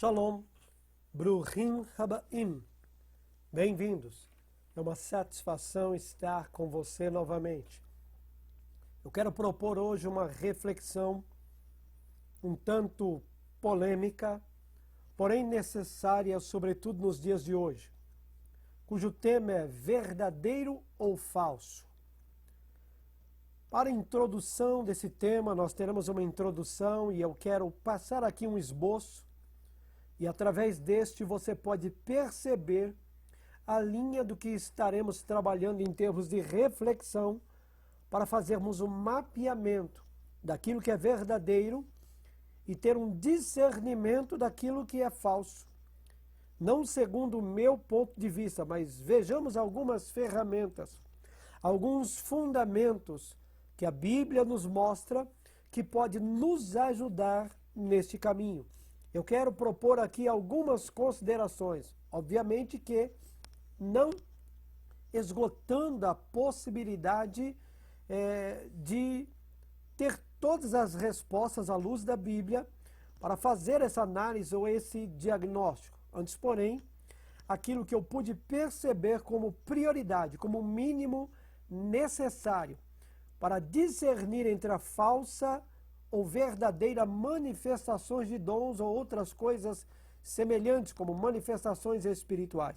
Shalom, Bruhim Habaim, bem-vindos. É uma satisfação estar com você novamente. Eu quero propor hoje uma reflexão um tanto polêmica, porém necessária, sobretudo nos dias de hoje, cujo tema é verdadeiro ou falso. Para a introdução desse tema, nós teremos uma introdução e eu quero passar aqui um esboço. E através deste você pode perceber a linha do que estaremos trabalhando em termos de reflexão para fazermos um mapeamento daquilo que é verdadeiro e ter um discernimento daquilo que é falso. Não segundo o meu ponto de vista, mas vejamos algumas ferramentas, alguns fundamentos que a Bíblia nos mostra que pode nos ajudar neste caminho. Eu quero propor aqui algumas considerações, obviamente que não esgotando a possibilidade de ter todas as respostas à luz da Bíblia para fazer essa análise ou esse diagnóstico. Antes, porém, aquilo que eu pude perceber como prioridade, como mínimo necessário para discernir entre a falsa ou verdadeira manifestações de dons ou outras coisas semelhantes, como manifestações espirituais.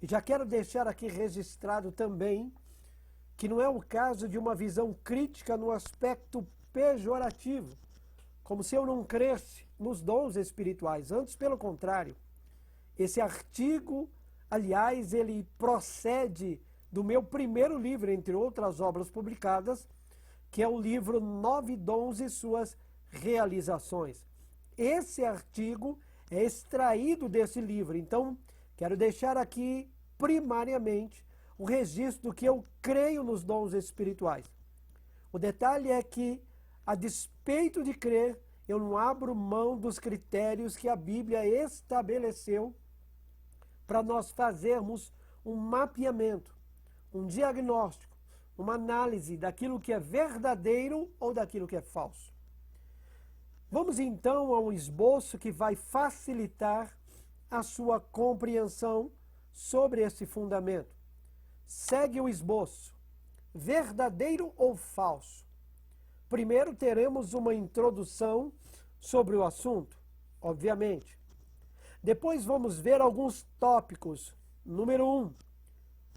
E já quero deixar aqui registrado também que não é o caso de uma visão crítica no aspecto pejorativo, como se eu não cresce nos dons espirituais. Antes, pelo contrário, esse artigo, aliás, ele procede do meu primeiro livro, entre outras obras publicadas, que é o livro 9 Dons e Suas Realizações. Esse artigo é extraído desse livro, então quero deixar aqui primariamente o registro do que eu creio nos dons espirituais. O detalhe é que, a despeito de crer, eu não abro mão dos critérios que a Bíblia estabeleceu para nós fazermos um mapeamento, um diagnóstico, uma análise daquilo que é verdadeiro ou daquilo que é falso. Vamos então a um esboço que vai facilitar a sua compreensão sobre esse fundamento. Segue o esboço. Verdadeiro ou falso? Primeiro teremos uma introdução sobre o assunto, obviamente. Depois vamos ver alguns tópicos. Número 1.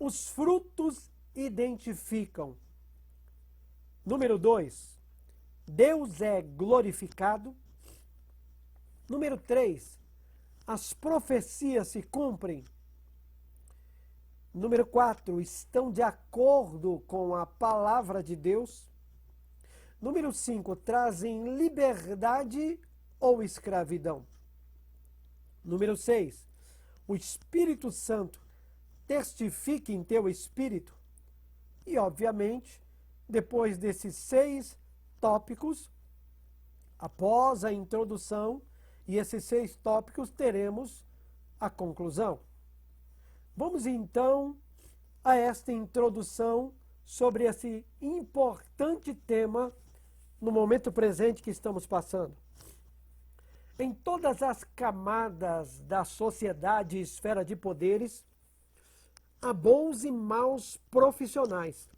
Os frutos identificam. Número 2, Deus é glorificado. Número 3, as profecias se cumprem. Número 4, estão de acordo com a palavra de Deus. Número 5, trazem liberdade ou escravidão. Número 6, o Espírito Santo testifica em teu espírito. E, obviamente, depois desses 6 tópicos, após a introdução e esses 6 tópicos, teremos a conclusão. Vamos, então, a esta introdução sobre esse importante tema no momento presente que estamos passando. Em todas as camadas da sociedade e esfera de poderes, há bons e maus profissionais,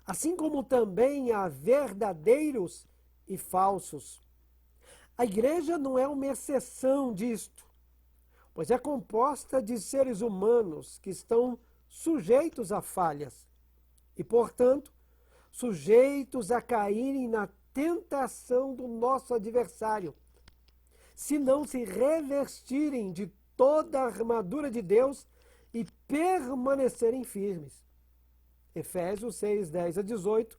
assim como também há verdadeiros e falsos. A igreja não é uma exceção disto, pois é composta de seres humanos que estão sujeitos a falhas e, portanto, sujeitos a caírem na tentação do nosso adversário, se não se revestirem de toda a armadura de Deus e permanecerem firmes. Efésios 6, 10 a 18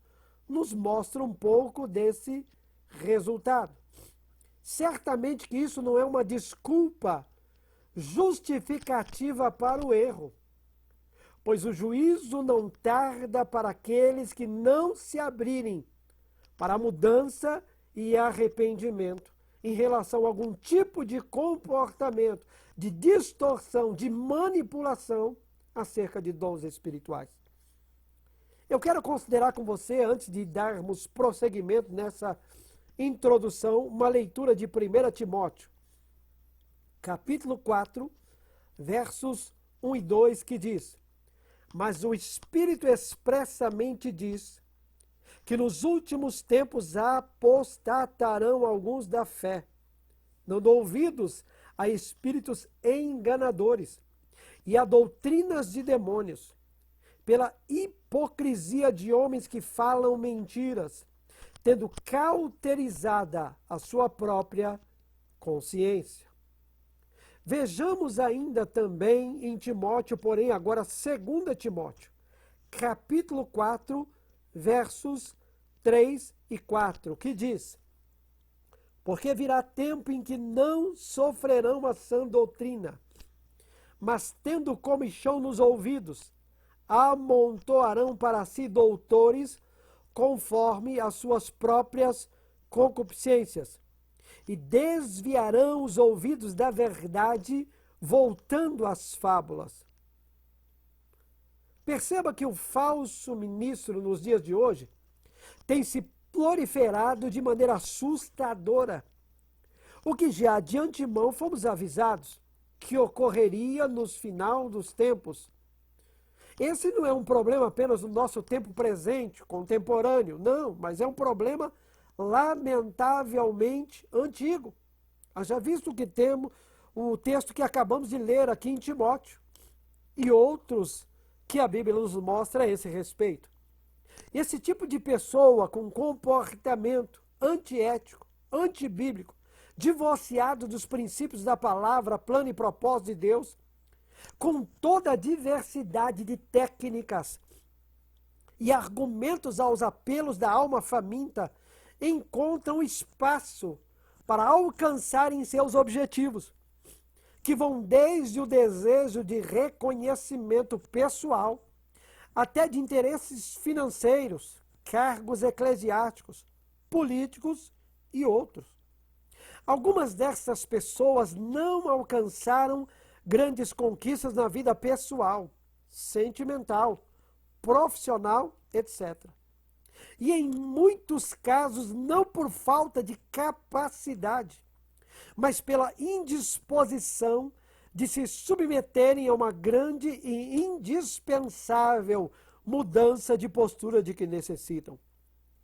nos mostra um pouco desse resultado. Certamente que isso não é uma desculpa justificativa para o erro, pois o juízo não tarda para aqueles que não se abrirem para a mudança e arrependimento em relação a algum tipo de comportamento, de distorção, de manipulação acerca de dons espirituais. Eu quero considerar com você, antes de darmos prosseguimento nessa introdução, uma leitura de 1 Timóteo, capítulo 4, versos 1 e 2, que diz: Mas o Espírito expressamente diz que nos últimos tempos apostatarão alguns da fé, dando ouvidos a espíritos enganadores e a doutrinas de demônios, pela hipocrisia de homens que falam mentiras, tendo cauterizada a sua própria consciência. Vejamos ainda também em Timóteo, porém agora 2 Timóteo, capítulo 4, versos 3 e 4, que diz: Porque virá tempo em que não sofrerão a sã doutrina, mas tendo comichão nos ouvidos, amontoarão para si doutores conforme as suas próprias concupiscências, e desviarão os ouvidos da verdade, voltando às fábulas. Perceba que o falso ministro nos dias de hoje tem se proliferado de maneira assustadora, o que já de antemão fomos avisados que ocorreria nos final dos tempos. Esse não é um problema apenas no nosso tempo presente, contemporâneo, não, mas é um problema lamentavelmente antigo. Haja visto que temos o texto que acabamos de ler aqui em Timóteo e outros que a Bíblia nos mostra a esse respeito. Esse tipo de pessoa com comportamento antiético, antibíblico, divorciado dos princípios da palavra, plano e propósito de Deus, com toda a diversidade de técnicas e argumentos aos apelos da alma faminta, encontram espaço para alcançarem seus objetivos, que vão desde o desejo de reconhecimento pessoal até de interesses financeiros, cargos eclesiásticos, políticos e outros. Algumas dessas pessoas não alcançaram grandes conquistas na vida pessoal, sentimental, profissional, etc. E em muitos casos não por falta de capacidade, mas pela indisposição de se submeterem a uma grande e indispensável mudança de postura de que necessitam.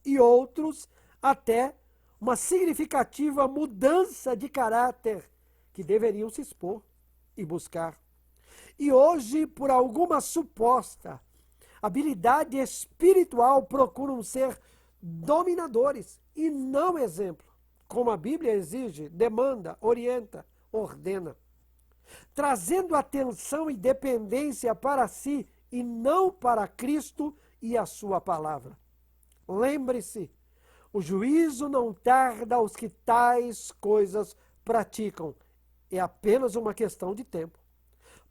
E outros até uma significativa mudança de caráter que deveriam se expor e buscar. E hoje, por alguma suposta habilidade espiritual, procuram ser dominadores e não exemplo, como a Bíblia exige, demanda, orienta, ordena, trazendo atenção e dependência para si e não para Cristo e a sua palavra. Lembre-se, o juízo não tarda aos que tais coisas praticam. É apenas uma questão de tempo.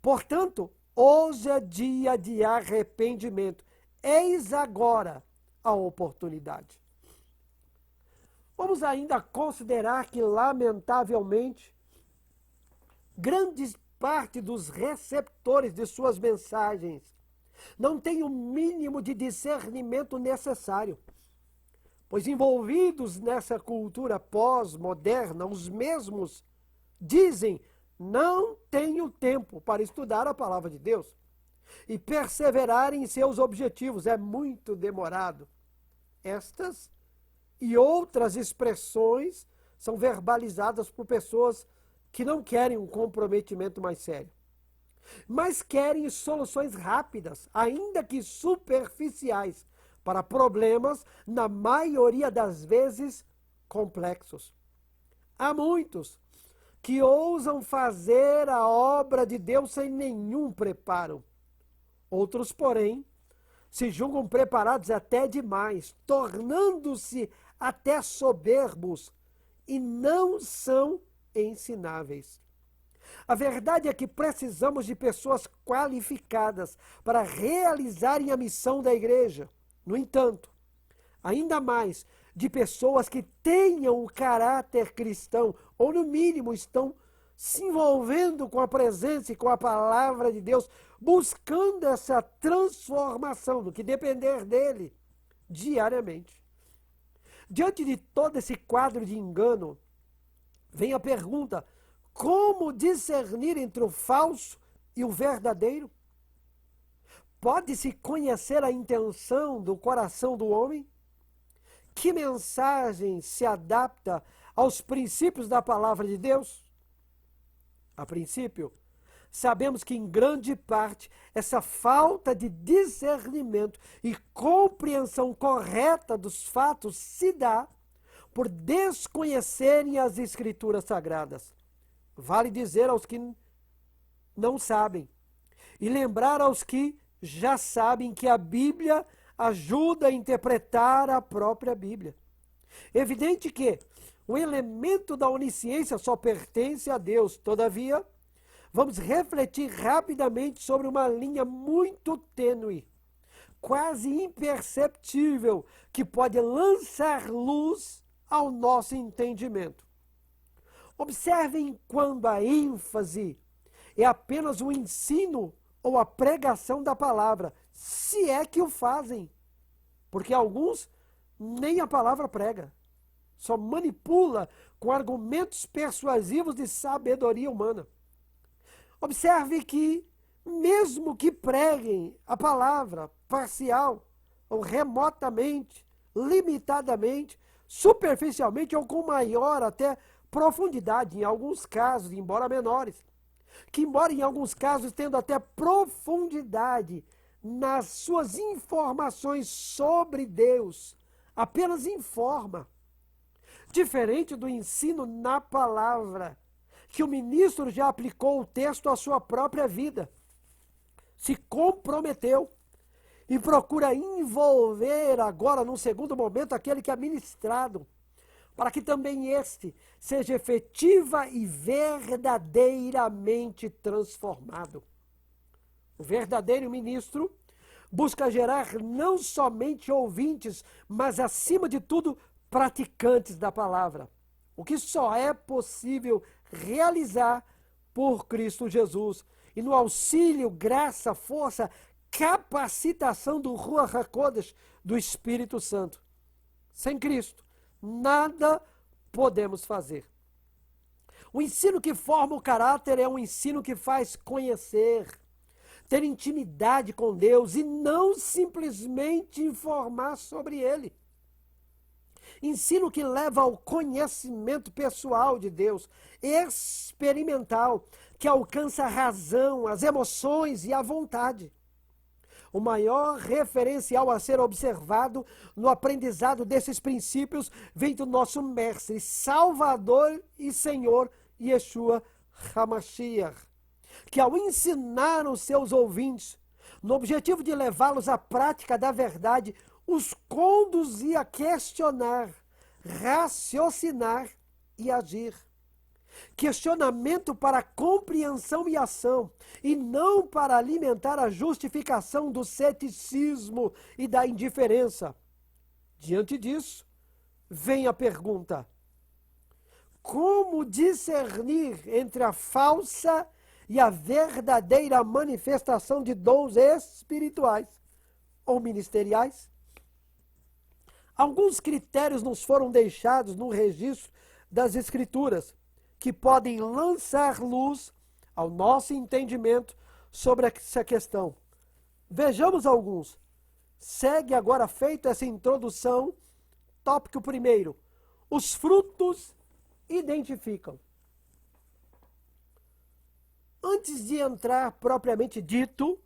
Portanto, hoje é dia de arrependimento. Eis agora a oportunidade. Vamos ainda considerar que, lamentavelmente, grande parte dos receptores de suas mensagens não tem o mínimo de discernimento necessário, pois envolvidos nessa cultura pós-moderna, os mesmos dizem: não tenho tempo para estudar a palavra de Deus e perseverar em seus objetivos, é muito demorado. Estas e outras expressões são verbalizadas por pessoas que não querem um comprometimento mais sério, mas querem soluções rápidas, ainda que superficiais, para problemas, na maioria das vezes, complexos. Há muitos que ousam fazer a obra de Deus sem nenhum preparo. Outros, porém, se julgam preparados até demais, tornando-se até soberbos e não são ensináveis. A verdade é que precisamos de pessoas qualificadas para realizarem a missão da igreja. No entanto, ainda mais de pessoas que tenham o caráter cristão, ou no mínimo estão se envolvendo com a presença e com a palavra de Deus, buscando essa transformação, do que depender dele diariamente. Diante de todo esse quadro de engano, vem a pergunta: Como discernir entre o falso e o verdadeiro? Pode-se conhecer a intenção do coração do homem? Que mensagem se adapta aos princípios da palavra de Deus? A princípio, sabemos que em grande parte essa falta de discernimento e compreensão correta dos fatos se dá por desconhecerem as Escrituras Sagradas. Vale dizer aos que não sabem e lembrar aos que já sabem que a Bíblia ajuda a interpretar a própria Bíblia. Evidente que o elemento da onisciência só pertence a Deus. Todavia, vamos refletir rapidamente sobre uma linha muito tênue, quase imperceptível, que pode lançar luz ao nosso entendimento. Observem quando a ênfase é apenas o ensino ou a pregação da palavra, se é que o fazem. Porque alguns nem a palavra prega, só manipula com argumentos persuasivos de sabedoria humana. Observe que, mesmo que preguem a palavra parcial, ou remotamente, limitadamente, superficialmente ou com maior até profundidade, em alguns casos, embora menores, que embora em alguns casos tendo até profundidade nas suas informações sobre Deus, apenas informa. Diferente do ensino na palavra, que o ministro já aplicou o texto à sua própria vida, se comprometeu e procura envolver agora, num segundo momento, aquele que é ministrado, para que também este seja efetiva e verdadeiramente transformado. O verdadeiro ministro busca gerar não somente ouvintes, mas, acima de tudo, praticantes da palavra, o que só é possível realizar por Cristo Jesus, e no auxílio, graça, força, capacitação do Ruach HaKodesh, do Espírito Santo. Sem Cristo, nada podemos fazer. O ensino que forma o caráter é um ensino que faz conhecer, ter intimidade com Deus e não simplesmente informar sobre Ele. Ensino que leva ao conhecimento pessoal de Deus, experimental, que alcança a razão, as emoções e a vontade. O maior referencial a ser observado no aprendizado desses princípios vem do nosso Mestre, Salvador e Senhor Yeshua HaMashiach, que ao ensinar os seus ouvintes, no objetivo de levá-los à prática da verdade, os conduzia a questionar, raciocinar e agir. Questionamento para compreensão e ação, e não para alimentar a justificação do ceticismo e da indiferença. Diante disso, vem a pergunta: como discernir entre a falsa e a verdadeira manifestação de dons espirituais ou ministeriais? Alguns critérios nos foram deixados no registro das Escrituras, que podem lançar luz ao nosso entendimento sobre essa questão. Vejamos alguns. Segue agora, feita essa introdução, tópico primeiro. Os frutos identificam. Antes de entrar propriamente dito,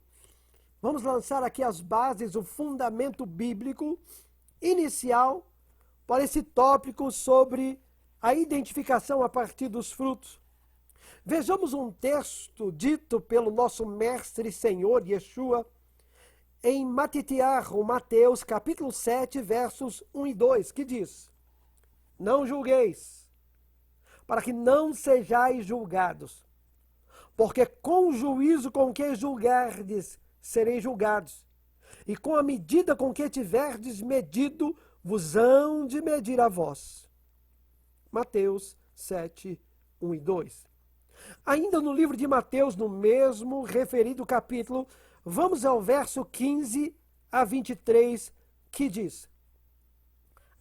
vamos lançar aqui as bases, o fundamento bíblico inicial para esse tópico sobre a identificação a partir dos frutos. Vejamos um texto dito pelo nosso Mestre e Senhor Yeshua em Mateus, capítulo 7, versos 1 e 2, que diz: não julgueis, para que não sejais julgados, porque com o juízo com que julgardes, sereis julgados, e com a medida com que tiverdes medido, vos hão de medir a vós. Mateus 7, 1 e 2. Ainda no livro de Mateus, no mesmo referido capítulo, vamos ao verso 15 a 23, que diz: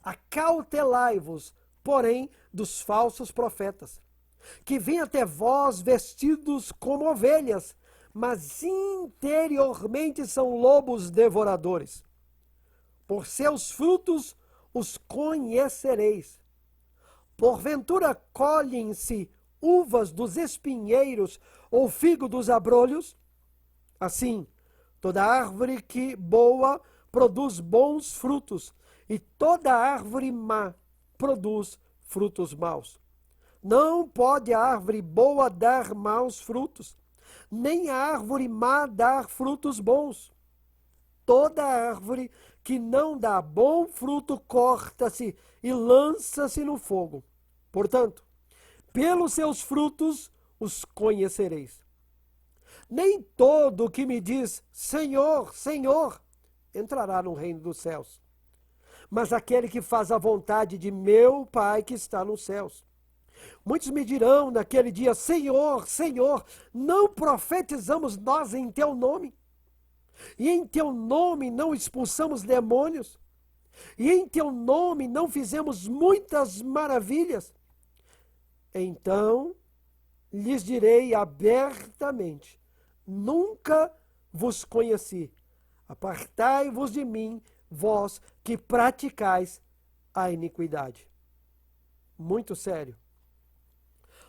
acautelai-vos, porém, dos falsos profetas, que vêm até vós vestidos como ovelhas, mas interiormente são lobos devoradores. Por seus frutos os conhecereis. Porventura colhem-se uvas dos espinheiros ou figo dos abrolhos? Assim, toda árvore que boa produz bons frutos, e toda árvore má produz frutos maus. Não pode a árvore boa dar maus frutos, nem a árvore má dar frutos bons. Toda árvore que não dá bom fruto corta-se e lança-se no fogo. Portanto, pelos seus frutos os conhecereis. Nem todo o que me diz Senhor, Senhor, entrará no reino dos céus, mas aquele que faz a vontade de meu Pai que está nos céus. Muitos me dirão naquele dia, Senhor, Senhor, não profetizamos nós em teu nome? E em teu nome não expulsamos demônios? E em teu nome não fizemos muitas maravilhas? Então lhes direi abertamente, nunca vos conheci. Apartai-vos de mim, vós que praticais a iniquidade. Muito sério.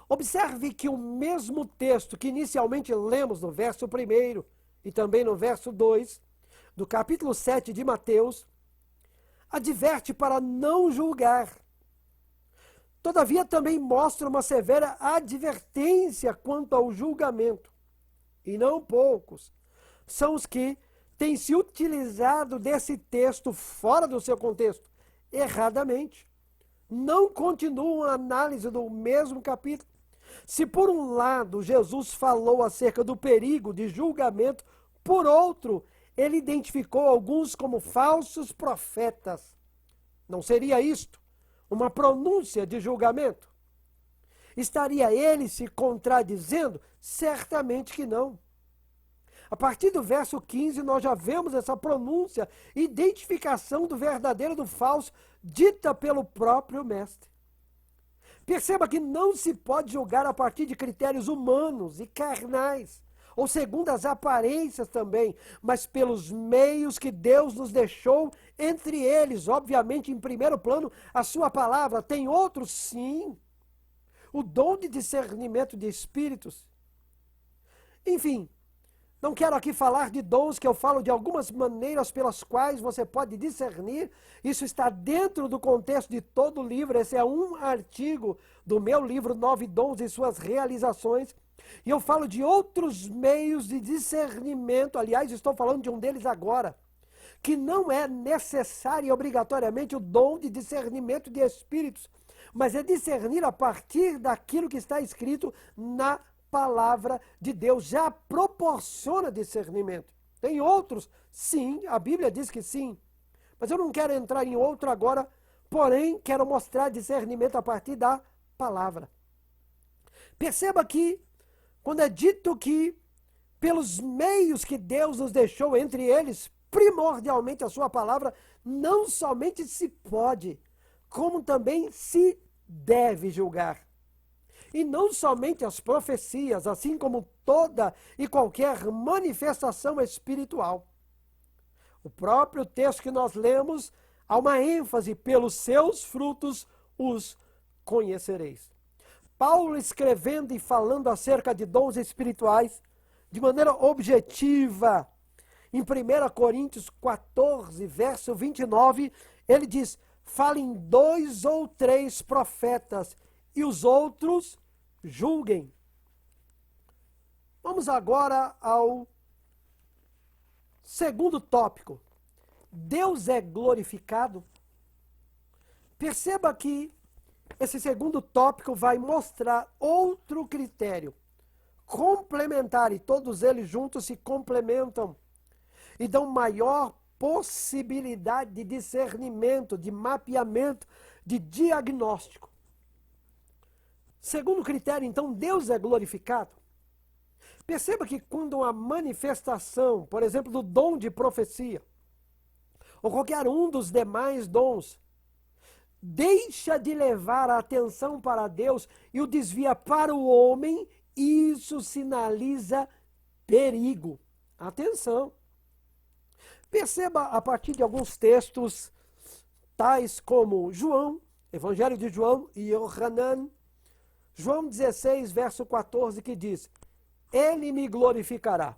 Observe que o mesmo texto que inicialmente lemos no verso 1 e também no verso 2, do capítulo 7 de Mateus, adverte para não julgar. Todavia também mostra uma severa advertência quanto ao julgamento. E não poucos são os que têm se utilizado desse texto fora do seu contexto, erradamente. Não continuam a análise do mesmo capítulo. Se por um lado Jesus falou acerca do perigo de julgamento, por outro, ele identificou alguns como falsos profetas. Não seria isto uma pronúncia de julgamento? Estaria ele se contradizendo? Certamente que não. A partir do verso 15, nós já vemos essa pronúncia, identificação do verdadeiro e do falso, dita pelo próprio mestre. Perceba que não se pode julgar a partir de critérios humanos e carnais, ou segundo as aparências também, mas pelos meios que Deus nos deixou, entre eles, obviamente, em primeiro plano, a sua palavra. Tem outros, sim, o dom de discernimento de espíritos. Enfim, não quero aqui falar de dons, que eu falo de algumas maneiras pelas quais você pode discernir. Isso está dentro do contexto de todo o livro. Esse é um artigo do meu livro, 9 Dons e Suas Realizações. E eu falo de outros meios de discernimento. Aliás, estou falando de um deles agora, que não é necessário e obrigatoriamente o dom de discernimento de espíritos, mas é discernir a partir daquilo que está escrito na palavra de Deus. Já proporciona discernimento. Tem outros? Sim, a Bíblia diz que sim. Mas eu não quero entrar em outro agora, porém quero mostrar discernimento a partir da palavra. Perceba que, quando é dito que, pelos meios que Deus nos deixou, entre eles, primordialmente a sua palavra, não somente se pode, como também se deve julgar. E não somente as profecias, assim como toda e qualquer manifestação espiritual. O próprio texto que nós lemos, há uma ênfase: pelos seus frutos os conhecereis. Paulo, escrevendo e falando acerca de dons espirituais, de maneira objetiva, em 1 Coríntios 14, verso 29, ele diz: falem 2 ou 3 profetas, e os outros julguem. Vamos agora ao segundo tópico. Deus é glorificado? Perceba que esse segundo tópico vai mostrar outro critério complementar, e todos eles juntos se complementam e dão maior possibilidade de discernimento, de mapeamento, de diagnóstico. Segundo critério, então, Deus é glorificado. Perceba que quando a manifestação, por exemplo, do dom de profecia, ou qualquer um dos demais dons, deixa de levar a atenção para Deus e o desvia para o homem, isso sinaliza perigo. Atenção! Perceba a partir de alguns textos, tais como João, Evangelho de João e Yohanan, João 16, verso 14, que diz: Ele me glorificará,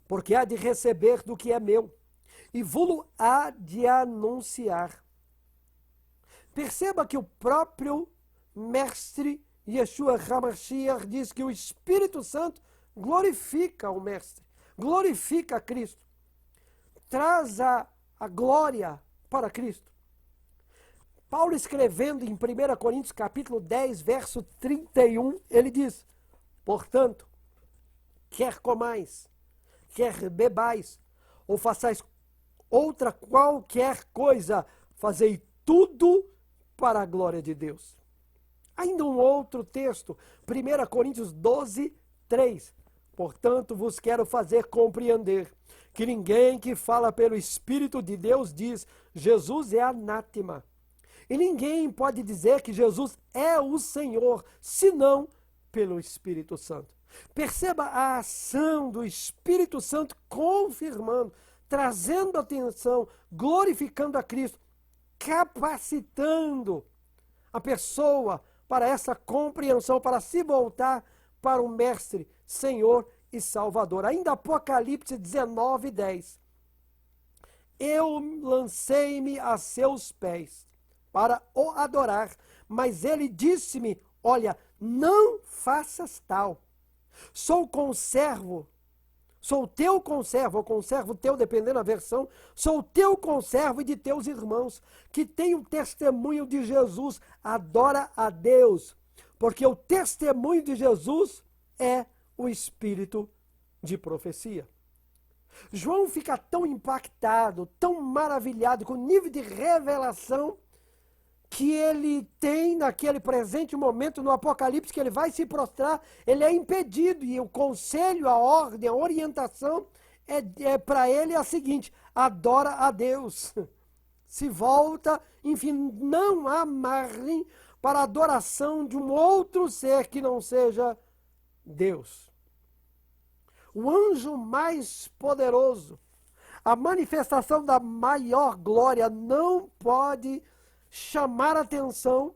porque há de receber do que é meu, e vou-lo há de anunciar. Perceba que o próprio mestre Yeshua HaMashiach diz que o Espírito Santo glorifica o mestre, glorifica Cristo, traz a glória para Cristo. Paulo, escrevendo em 1 Coríntios capítulo 10, verso 31, ele diz: Portanto, quer comais, quer bebais, ou façais outra qualquer coisa, fazei tudo para a glória de Deus. Ainda um outro texto, 1 Coríntios 12, 3. Portanto, vos quero fazer compreender que ninguém que fala pelo Espírito de Deus diz: Jesus é anátema. E ninguém pode dizer que Jesus é o Senhor, senão pelo Espírito Santo. Perceba a ação do Espírito Santo confirmando, trazendo atenção, glorificando a Cristo, capacitando a pessoa para essa compreensão, para se voltar para o Mestre, Senhor e Salvador. Ainda Apocalipse 19, 10. Eu lancei-me a seus pés para o adorar, mas ele disse-me: olha, não faças tal. Sou conservo, sou teu conservo, ou conservo teu, dependendo da versão, sou teu conservo e de teus irmãos, que têm o testemunho de Jesus. Adora a Deus, porque o testemunho de Jesus é o espírito de profecia. João fica tão impactado, tão maravilhado com o nível de revelação que ele tem naquele presente momento no Apocalipse, que ele vai se prostrar, ele é impedido, e o conselho, a ordem, a orientação para ele é a seguinte: adora a Deus, se volta, enfim, não há margem para a adoração de um outro ser que não seja Deus. O anjo mais poderoso, a manifestação da maior glória, não pode chamar atenção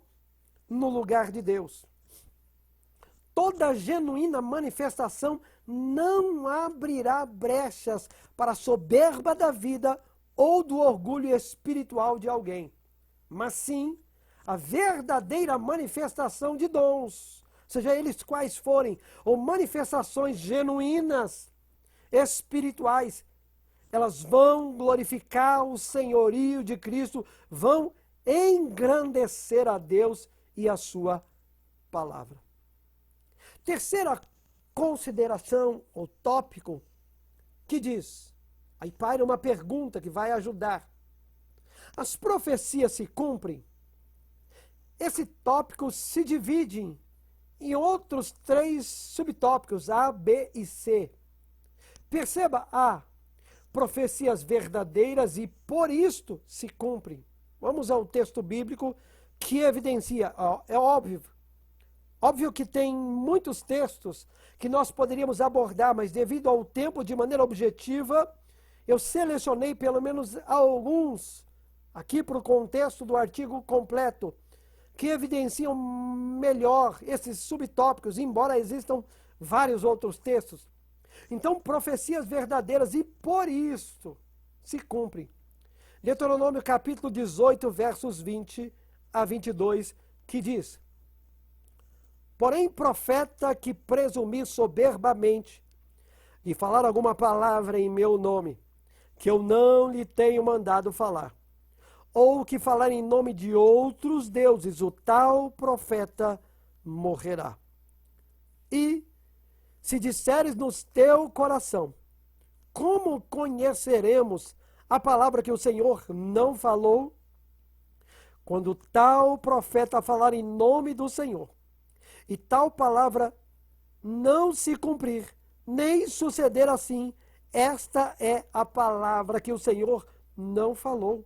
no lugar de Deus. Toda genuína manifestação não abrirá brechas para a soberba da vida ou do orgulho espiritual de alguém, mas sim a verdadeira manifestação de dons, seja eles quais forem, ou manifestações genuínas, espirituais, elas vão glorificar o senhorio de Cristo, vão engrandecer a Deus e a sua palavra. Terceira consideração, ou tópico, que diz, aí paira uma pergunta que vai ajudar: as profecias se cumprem? Esse tópico se divide em outros 3 subtópicos, A, B e C. Perceba: A, profecias verdadeiras e por isto se cumprem. Vamos ao texto bíblico que evidencia, é óbvio que tem muitos textos que nós poderíamos abordar, mas devido ao tempo, de maneira objetiva, eu selecionei pelo menos alguns, aqui para o contexto do artigo completo, que evidenciam melhor esses subtópicos, embora existam vários outros textos. Então, profecias verdadeiras e por isso se cumprem. Deuteronômio capítulo 18, versos 20 a 22, que diz: porém, profeta que presumir soberbamente e falar alguma palavra em meu nome, que eu não lhe tenho mandado falar, ou que falar em nome de outros deuses, o tal profeta morrerá. E se disseres no teu coração: como conheceremos a palavra que o Senhor não falou? Quando tal profeta falar em nome do Senhor, e tal palavra não se cumprir, nem suceder assim, esta é a palavra que o Senhor não falou.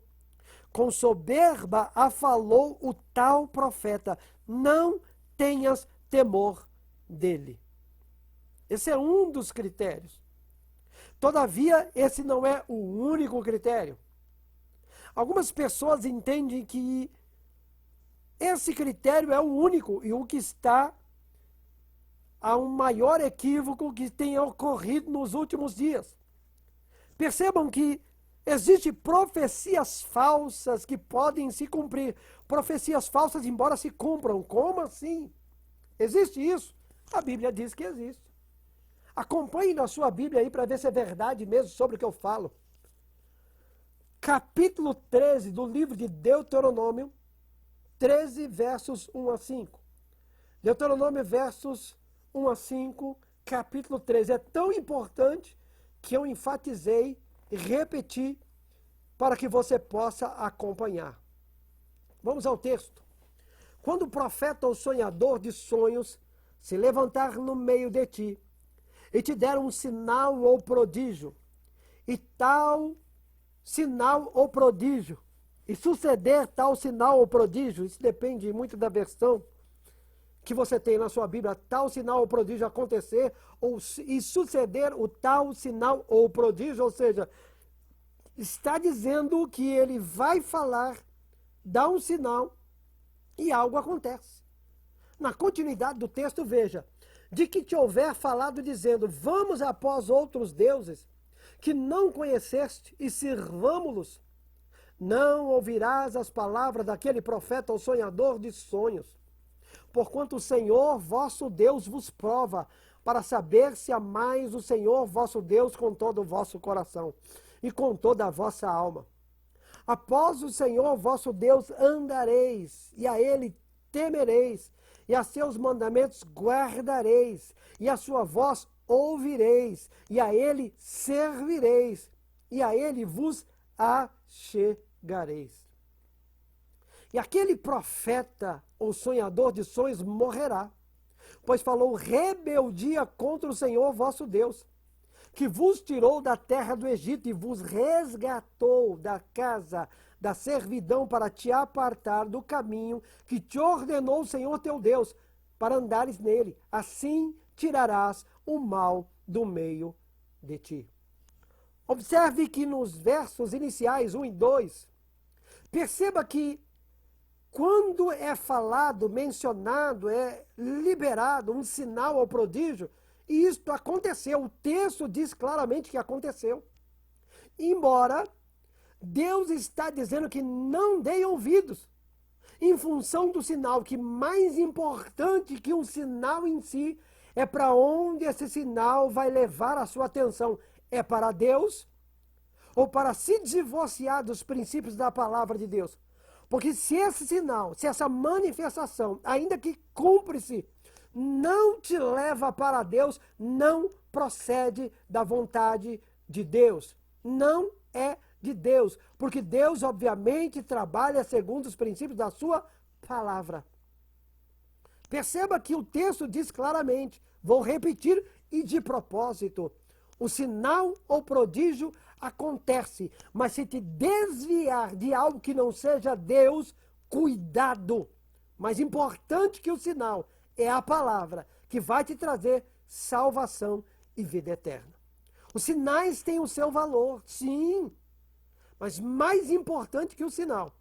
Com soberba a falou o tal profeta. Não tenhas temor dele. Esse é um dos critérios. Todavia, esse não é o único critério. Algumas pessoas entendem que esse critério é o único e o que está a um maior equívoco que tem ocorrido nos últimos dias. Percebam que existem profecias falsas que podem se cumprir. Profecias falsas, embora se cumpram. Como assim? Existe isso? A Bíblia diz que existe. Acompanhe na sua Bíblia aí para ver se é verdade mesmo sobre o que eu falo. Capítulo 13 do livro de Deuteronômio, 13, versos 1 a 5. Deuteronômio, versos 1 a 5, capítulo 13. É tão importante que eu enfatizei e repeti para que você possa acompanhar. Vamos ao texto. Quando o profeta ou sonhador de sonhos se levantar no meio de ti, e te der um sinal ou prodígio, e tal sinal ou prodígio, e suceder tal sinal ou prodígio, isso depende muito da versão que você tem na sua Bíblia, tal sinal ou prodígio acontecer, e suceder o tal sinal ou prodígio, ou seja, está dizendo que ele vai falar, dá um sinal, e algo acontece. Na continuidade do texto, veja, de que te houver falado dizendo, vamos após outros deuses, que não conheceste, e sirvamo-los, não ouvirás as palavras daquele profeta ou sonhador de sonhos. Porquanto o Senhor vosso Deus vos prova, para saber se amais o Senhor vosso Deus com todo o vosso coração, e com toda a vossa alma. Após o Senhor vosso Deus andareis, e a ele temereis, e a seus mandamentos guardareis, e a sua voz ouvireis, e a ele servireis, e a ele vos achegareis. E aquele profeta ou sonhador de sonhos morrerá, pois falou rebeldia contra o Senhor vosso Deus, que vos tirou da terra do Egito e vos resgatou da casa da servidão para te apartar do caminho que te ordenou o Senhor teu Deus, para andares nele. Assim tirarás o mal do meio de ti. Observe que nos versos iniciais 1 e 2, perceba que quando é falado, mencionado, é liberado um sinal ou prodígio, e isto aconteceu. O texto diz claramente que aconteceu. Embora Deus está dizendo que não deem ouvidos, em função do sinal, que mais importante que um sinal em si, é para onde esse sinal vai levar a sua atenção. É para Deus ou para se divorciar dos princípios da palavra de Deus? Porque se esse sinal, se essa manifestação, ainda que cumpre-se, não te leva para Deus, não procede da vontade de Deus. Não é de Deus, porque Deus obviamente trabalha segundo os princípios da sua palavra. Perceba que o texto diz claramente, vou repetir e de propósito, o sinal ou prodígio acontece, mas se te desviar de algo que não seja Deus, cuidado. Mais importante que o sinal é a palavra, que vai te trazer salvação e vida eterna. Os sinais têm o seu valor, sim, mas mais importante que o sinal,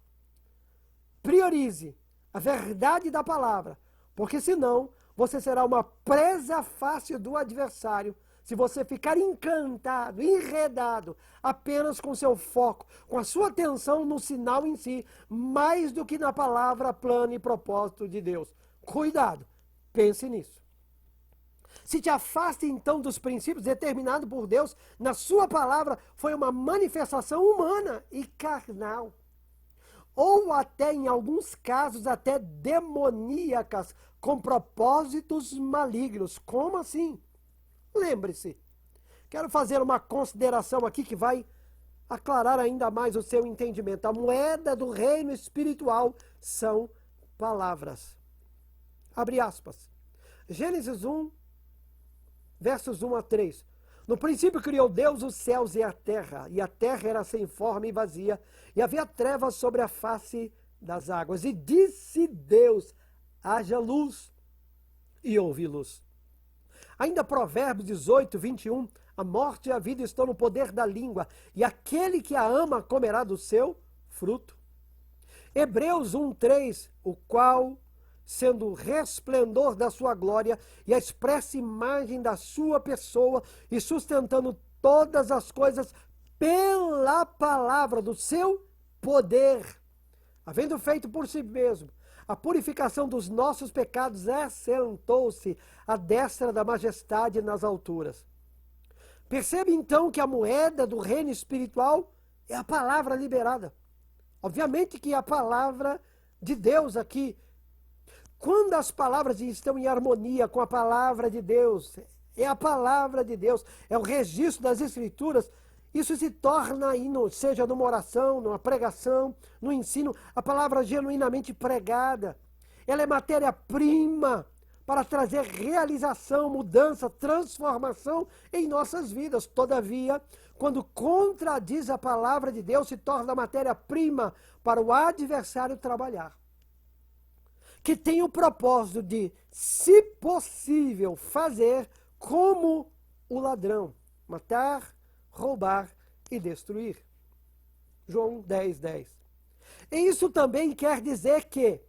priorize a verdade da palavra, porque senão você será uma presa fácil do adversário, se você ficar encantado, enredado, apenas com seu foco, com a sua atenção no sinal em si, mais do que na palavra, plano e propósito de Deus. Cuidado, pense nisso. Se te afaste então dos princípios determinados por Deus, na sua palavra foi uma manifestação humana e carnal. Ou até, em alguns casos, até demoníacas, com propósitos malignos. Como assim? Lembre-se, quero fazer uma consideração aqui que vai aclarar ainda mais o seu entendimento. A moeda do reino espiritual são palavras. Abre aspas. Gênesis 1, versos 1 a 3. No princípio criou Deus os céus e a terra era sem forma e vazia, e havia trevas sobre a face das águas. E disse Deus, haja luz, e houve luz. Ainda Provérbios 18, 21, a morte e a vida estão no poder da língua, e aquele que a ama comerá do seu fruto. Hebreus 1, 3, o qual, sendo o resplendor da sua glória e a expressa imagem da sua pessoa, e sustentando todas as coisas pela palavra do seu poder, havendo feito por si mesmo a purificação dos nossos pecados, assentou-se à destra da majestade nas alturas. Percebe então que a moeda do reino espiritual é a palavra liberada. Obviamente que a palavra de Deus aqui, quando as palavras estão em harmonia com a palavra de Deus, é a palavra de Deus, é o registro das Escrituras, isso se torna, seja numa oração, numa pregação, no ensino, a palavra genuinamente pregada. Ela é matéria-prima para trazer realização, mudança, transformação em nossas vidas. Todavia, quando contradiz a palavra de Deus, se torna matéria-prima para o adversário trabalhar. Que tem o propósito de, se possível, fazer como o ladrão, matar, roubar e destruir. João 10, 10. E isso também quer dizer que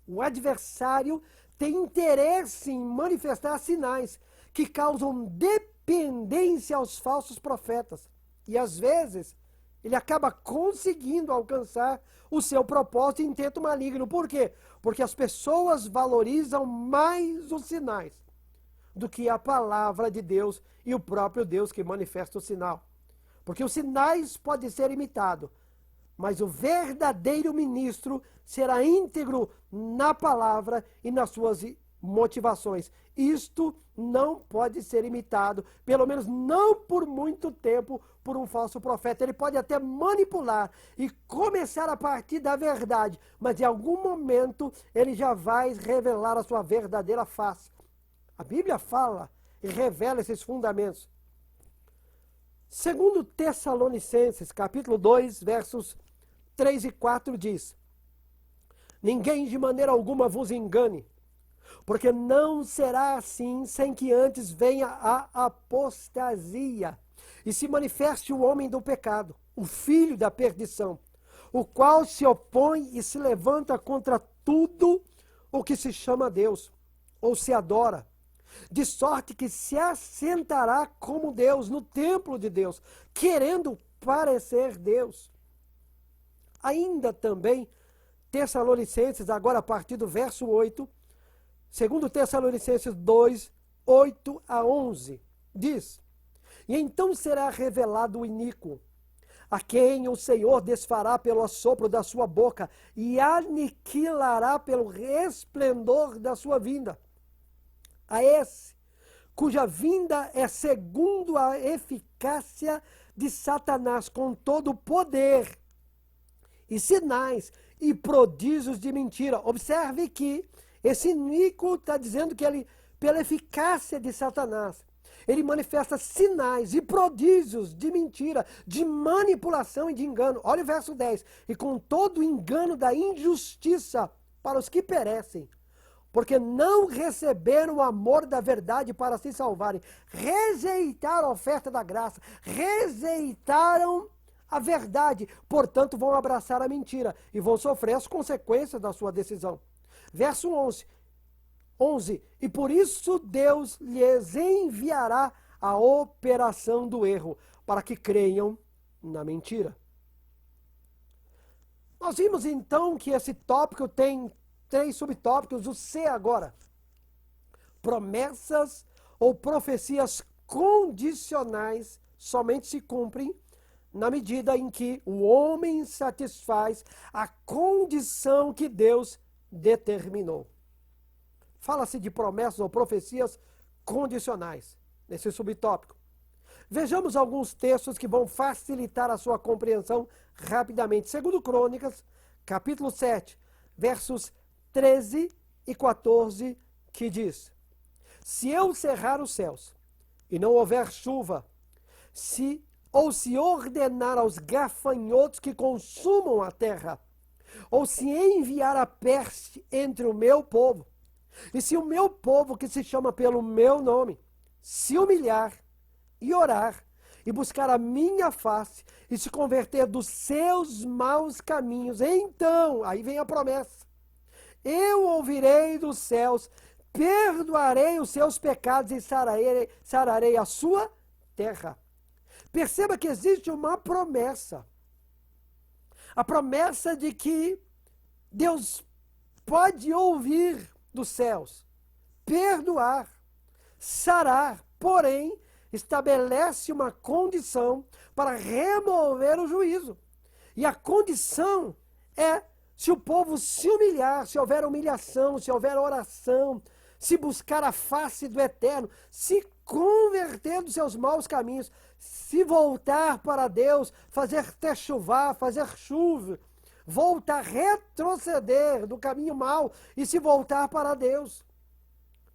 o adversário tem interesse em manifestar sinais que causam dependência aos falsos profetas. E às vezes ele acaba conseguindo alcançar o seu propósito e intento maligno. Por quê? Porque as pessoas valorizam mais os sinais do que a palavra de Deus e o próprio Deus que manifesta o sinal. Porque os sinais podem ser imitados, mas o verdadeiro ministro será íntegro na palavra e nas suas motivações. Isto não pode ser imitado, pelo menos não por muito tempo, por um falso profeta. Ele pode até manipular e começar a partir da verdade, mas em algum momento ele já vai revelar a sua verdadeira face. A Bíblia fala e revela esses fundamentos. Segundo Tessalonicenses, capítulo 2, versos 3 e 4 diz: ninguém de maneira alguma vos engane, porque não será assim sem que antes venha a apostasia e se manifeste o homem do pecado, o filho da perdição, o qual se opõe e se levanta contra tudo o que se chama Deus, ou se adora, de sorte que se assentará como Deus no templo de Deus, querendo parecer Deus. Ainda também, Tessalonicenses, agora a partir do verso 8, segundo Tessalonicenses 2, 8 a 11, diz: e então será revelado o iníquo, a quem o Senhor desfará pelo assopro da sua boca e aniquilará pelo resplendor da sua vinda. A esse, cuja vinda é segundo a eficácia de Satanás, com todo o poder e sinais e prodígios de mentira. Observe que esse iníquo está dizendo que ele, pela eficácia de Satanás, ele manifesta sinais e prodígios de mentira, de manipulação e de engano. Olha o verso 10. E com todo o engano da injustiça para os que perecem, porque não receberam o amor da verdade para se salvarem, rejeitaram a oferta da graça, rejeitaram a verdade, portanto vão abraçar a mentira e vão sofrer as consequências da sua decisão. Verso 11, e por isso Deus lhes enviará a operação do erro, para que creiam na mentira. Nós vimos então que esse tópico tem 3 subtópicos, o C agora. Promessas ou profecias condicionais somente se cumprem na medida em que o homem satisfaz a condição que Deus determinou. Fala-se de promessas ou profecias condicionais nesse subtópico. Vejamos alguns textos que vão facilitar a sua compreensão rapidamente. Segundo Crônicas, capítulo 7, versos 13 e 14, que diz: se eu cerrar os céus e não houver chuva, ou se ordenar aos gafanhotos que consumam a terra, ou se enviar a peste entre o meu povo, e se o meu povo, que se chama pelo meu nome, se humilhar e orar, e buscar a minha face, e se converter dos seus maus caminhos, então, aí vem a promessa, eu ouvirei dos céus, perdoarei os seus pecados e sararei a sua terra. Perceba que existe uma promessa. A promessa de que Deus pode ouvir dos céus, perdoar, sarar, porém, estabelece uma condição para remover o juízo. E a condição é se o povo se humilhar, se houver humilhação, se houver oração, se buscar a face do Eterno, se converter dos seus maus caminhos, se voltar para Deus, fazer techuvá, fazer chuva, voltar, retroceder do caminho mau e se voltar para Deus,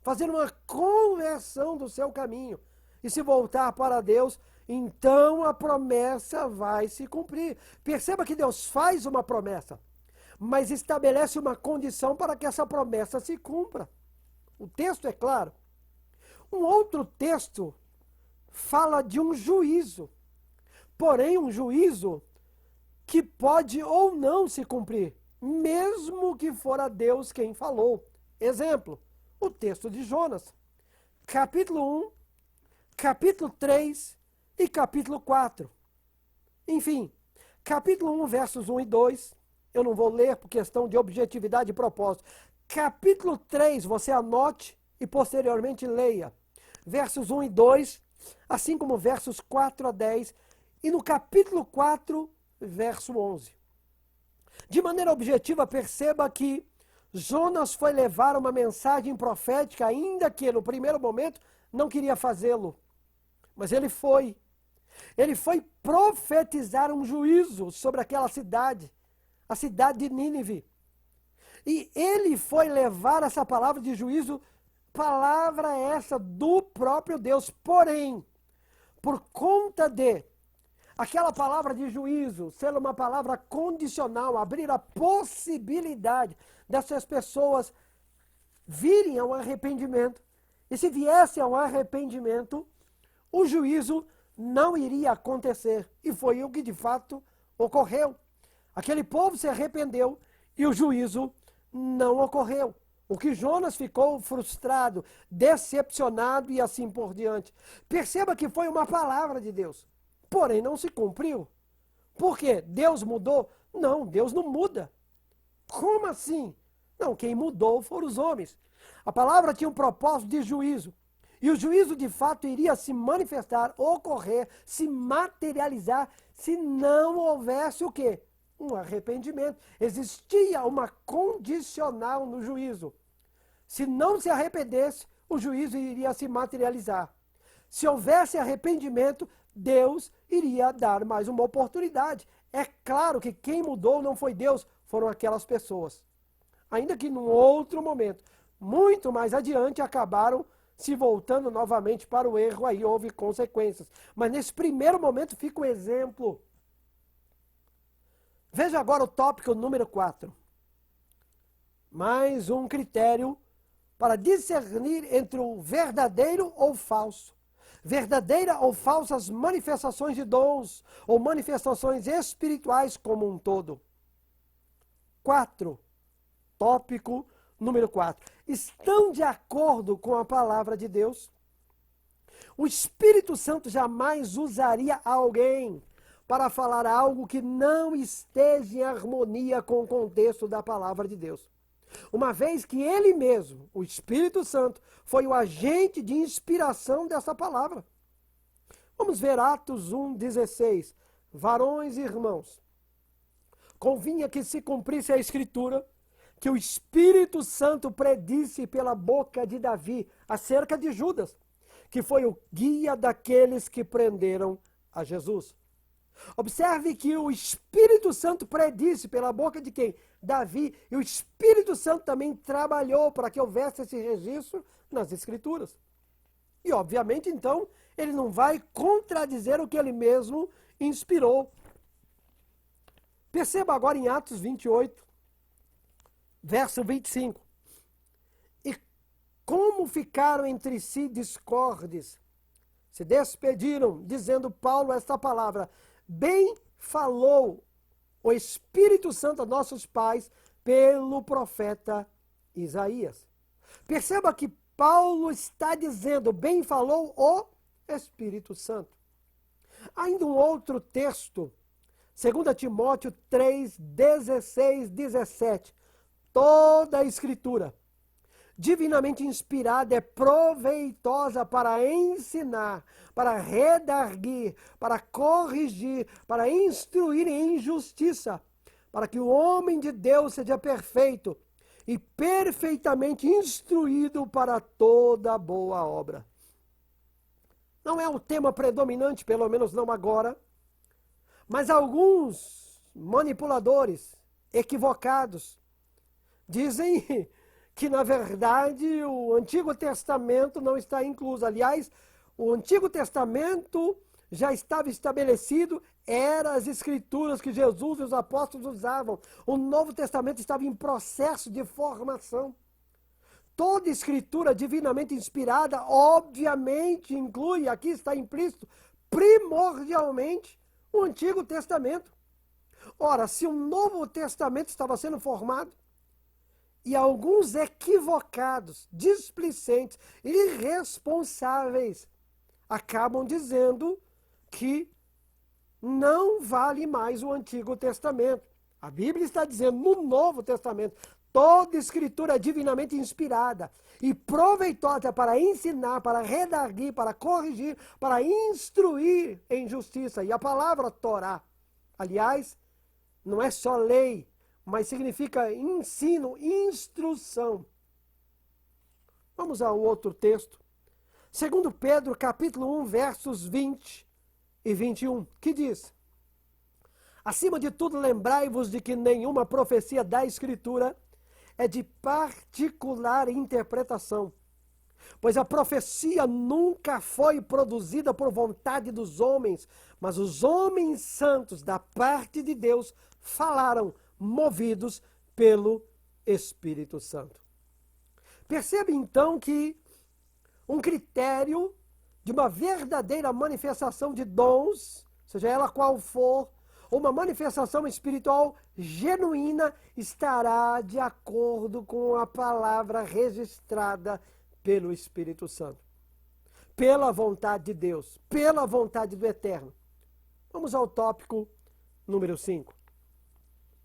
fazer uma conversão do seu caminho e se voltar para Deus, então a promessa vai se cumprir. Perceba que Deus faz uma promessa, mas estabelece uma condição para que essa promessa se cumpra. O texto é claro. Um outro texto fala de um juízo, porém um juízo que pode ou não se cumprir, mesmo que fora Deus quem falou. Exemplo, o texto de Jonas, capítulo 1, capítulo 3 e capítulo 4. Enfim, capítulo 1, versos 1 e 2, eu não vou ler por questão de objetividade e propósito. Capítulo 3, você anote e posteriormente leia. Versos 1 e 2, assim como versos 4 a 10, e no capítulo 4, verso 11. De maneira objetiva, perceba que Jonas foi levar uma mensagem profética, ainda que no primeiro momento não queria fazê-lo. Mas ele foi. Ele foi profetizar um juízo sobre aquela cidade, a cidade de Nínive. E ele foi levar essa palavra de juízo, palavra essa do próprio Deus. Porém, por conta de aquela palavra de juízo ser uma palavra condicional, abrir a possibilidade dessas pessoas virem ao arrependimento, e se viessem ao arrependimento, o juízo não iria acontecer. E foi o que de fato ocorreu. Aquele povo se arrependeu e o juízo não ocorreu. O que Jonas ficou frustrado, decepcionado e assim por diante. Perceba que foi uma palavra de Deus, porém não se cumpriu. Por quê? Deus mudou? Não, Deus não muda. Como assim? Não, quem mudou foram os homens. A palavra tinha um propósito de juízo. E o juízo de fato iria se manifestar, ocorrer, se materializar, se não houvesse o quê? Um arrependimento. Existia uma condicional no juízo. Se não se arrependesse, o juízo iria se materializar. Se houvesse arrependimento, Deus iria dar mais uma oportunidade. É claro que quem mudou não foi Deus, foram aquelas pessoas. Ainda que num outro momento, muito mais adiante, acabaram se voltando novamente para o erro, aí houve consequências. Mas nesse primeiro momento fica o exemplo. Veja agora o tópico número 4. Mais um critério para discernir entre o verdadeiro ou falso. Verdadeira ou falsas manifestações de dons ou manifestações espirituais como um todo. 4. Tópico número 4. Estão de acordo com a palavra de Deus? O Espírito Santo jamais usaria alguém para falar algo que não esteja em harmonia com o contexto da palavra de Deus. Uma vez que ele mesmo, o Espírito Santo, foi o agente de inspiração dessa palavra. Vamos ver Atos 1,16. Varões e irmãos, convinha que se cumprisse a Escritura, que o Espírito Santo predisse pela boca de Davi acerca de Judas, que foi o guia daqueles que prenderam a Jesus. Observe que o Espírito Santo predisse pela boca de quem? Davi. E o Espírito Santo também trabalhou para que houvesse esse registro nas Escrituras. E obviamente, então, ele não vai contradizer o que ele mesmo inspirou. Perceba agora em Atos 28, verso 25. E como ficaram entre si discordes, se despediram, dizendo Paulo esta palavra: bem falou o Espírito Santo a nossos pais pelo profeta Isaías. Perceba que Paulo está dizendo, bem falou o Espírito Santo. Ainda um outro texto, 2 Timóteo 3, 16, 17. Toda a Escritura, divinamente inspirada, é proveitosa para ensinar, para redarguir, para corrigir, para instruir em justiça, para que o homem de Deus seja perfeito e perfeitamente instruído para toda boa obra. Não é o tema predominante, pelo menos não agora, mas alguns manipuladores equivocados dizem que, na verdade, o Antigo Testamento não está incluso. Aliás, o Antigo Testamento já estava estabelecido, eram as escrituras que Jesus e os apóstolos usavam. O Novo Testamento estava em processo de formação. Toda escritura divinamente inspirada, obviamente, inclui, aqui está implícito, primordialmente, o Antigo Testamento. Ora, se o Novo Testamento estava sendo formado, e alguns equivocados, displicentes, irresponsáveis, acabam dizendo que não vale mais o Antigo Testamento. A Bíblia está dizendo, no Novo Testamento, toda escritura é divinamente inspirada e proveitosa para ensinar, para redarguir, para corrigir, para instruir em justiça. E a palavra Torá, aliás, não é só lei, mas significa ensino, instrução. Vamos ao outro texto. 2 Pedro, capítulo 1, versos 20 e 21, que diz: acima de tudo, lembrai-vos de que nenhuma profecia da Escritura é de particular interpretação, pois a profecia nunca foi produzida por vontade dos homens, mas os homens santos da parte de Deus falaram, movidos pelo Espírito Santo. Percebe então que um critério de uma verdadeira manifestação de dons, seja ela qual for, uma manifestação espiritual genuína, estará de acordo com a palavra registrada pelo Espírito Santo. Pela vontade de Deus, pela vontade do Eterno. Vamos ao tópico número 5.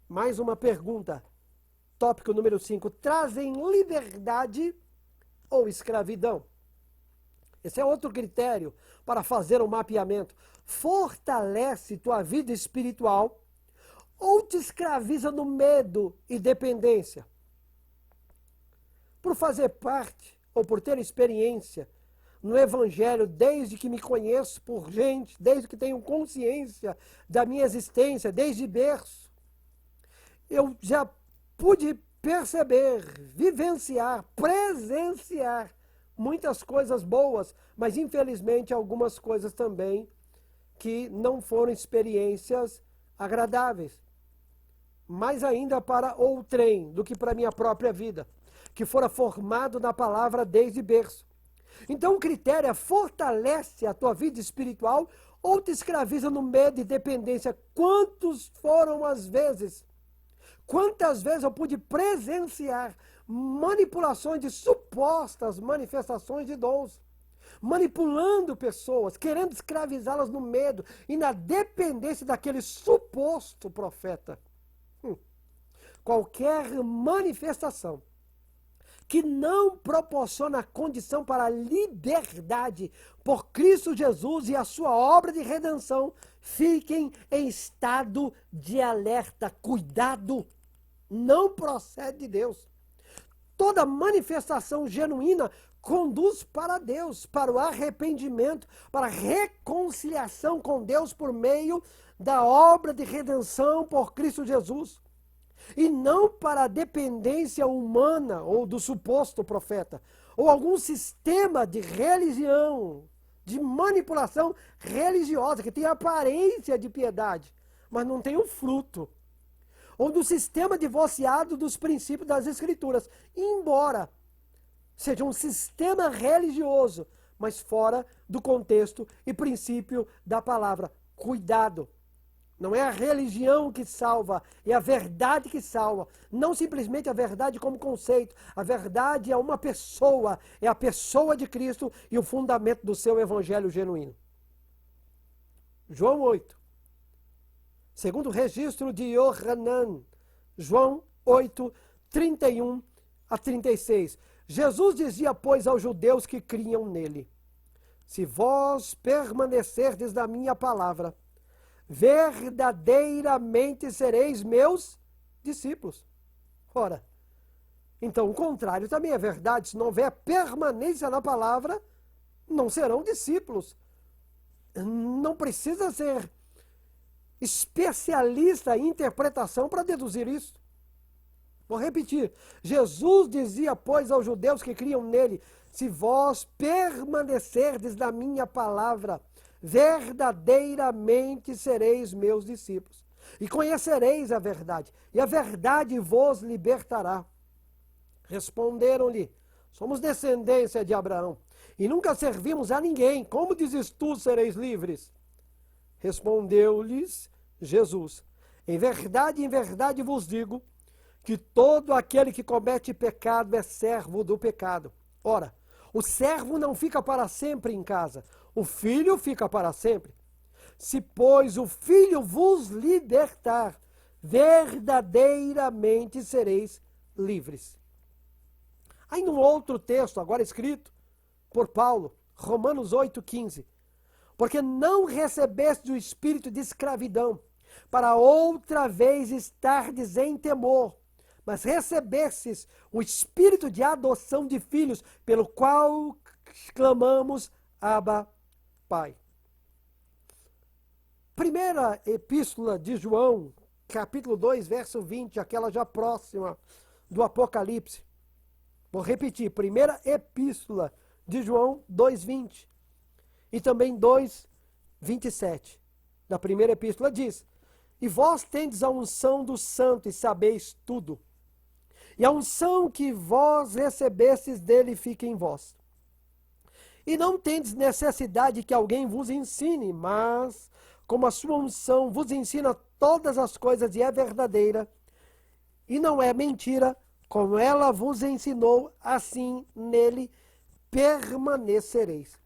Mais uma pergunta. Tópico número 5. Trazem liberdade ou escravidão? Esse é outro critério para fazer um mapeamento. Fortalece tua vida espiritual ou te escraviza no medo e dependência? Por fazer parte ou por ter experiência no Evangelho, desde que me conheço por gente, desde que tenho consciência da minha existência, desde berço, eu já pude perceber, vivenciar, presenciar muitas coisas boas, mas infelizmente algumas coisas também que não foram experiências agradáveis. Mais ainda para outrem do que para minha própria vida, que fora formado na palavra desde berço. Então o critério é: fortalece a tua vida espiritual ou te escraviza no medo e dependência? Quantas vezes eu pude presenciar manipulações de supostas manifestações de dons, manipulando pessoas, querendo escravizá-las no medo e na dependência daquele suposto profeta. Qualquer manifestação que não proporciona condição para a liberdade por Cristo Jesus e a sua obra de redenção, fiquem em estado de alerta. Cuidado, não procede de Deus. Toda manifestação genuína conduz para Deus, para o arrependimento, para a reconciliação com Deus por meio da obra de redenção por Cristo Jesus. E não para a dependência humana ou do suposto profeta, ou algum sistema de religião de manipulação religiosa, que tem aparência de piedade, mas não tem o fruto. Ou do sistema divorciado dos princípios das Escrituras, embora seja um sistema religioso, mas fora do contexto e princípio da palavra. Cuidado! Não é a religião que salva, é a verdade que salva. Não simplesmente a verdade como conceito. A verdade é uma pessoa, é a pessoa de Cristo e o fundamento do seu evangelho genuíno. João 8. Segundo o registro de Yohanan, João 8, 31 a 36. Jesus dizia, pois, aos judeus que criam nele: se vós permanecerdes na minha palavra, verdadeiramente sereis meus discípulos. Ora, então o contrário também é verdade. Se não houver permanência na palavra, não serão discípulos. Não precisa ser especialista em interpretação para deduzir isso. Vou repetir. Jesus dizia, pois, aos judeus que criam nele: se vós permanecerdes na minha palavra, verdadeiramente sereis meus discípulos, e conhecereis a verdade, e a verdade vos libertará. Responderam-lhe: somos descendência de Abraão, e nunca servimos a ninguém. Como dizes tu, sereis livres? Respondeu-lhes Jesus: em verdade vos digo, que todo aquele que comete pecado é servo do pecado. Ora, o servo não fica para sempre em casa, o filho fica para sempre. Se, pois, o filho vos libertar, verdadeiramente sereis livres. Aí num outro texto, agora escrito por Paulo, Romanos 8,15. Porque não recebeste o espírito de escravidão, para outra vez estardes em temor, mas recebestes o espírito de adoção de filhos, pelo qual clamamos, Abba, Pai. Primeira epístola de João, capítulo 2, verso 20, aquela já próxima do Apocalipse. Vou repetir, primeira epístola de João 2,20 e também 2,27. Na primeira epístola diz: e vós tendes a unção do Santo e sabeis tudo. E a unção que vós recebestes dele fica em vós. E não tendes necessidade que alguém vos ensine, mas, como a sua unção vos ensina todas as coisas e é verdadeira, e não é mentira, como ela vos ensinou, assim nele permanecereis.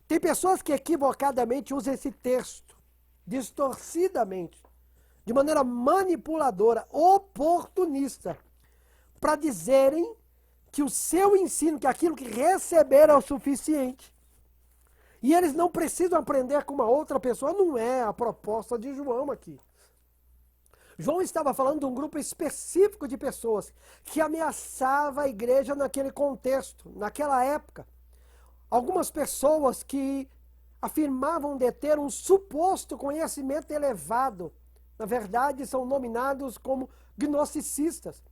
Tem pessoas que equivocadamente usam esse texto, distorcidamente, de maneira manipuladora, oportunista, para dizerem que o seu ensino, que aquilo que receberam é o suficiente. E eles não precisam aprender com uma outra pessoa. Não é a proposta de João aqui. João estava falando de um grupo específico de pessoas que ameaçava a igreja naquele contexto, naquela época. Algumas pessoas que afirmavam deter um suposto conhecimento elevado. Na verdade, são nominados como gnosticistas.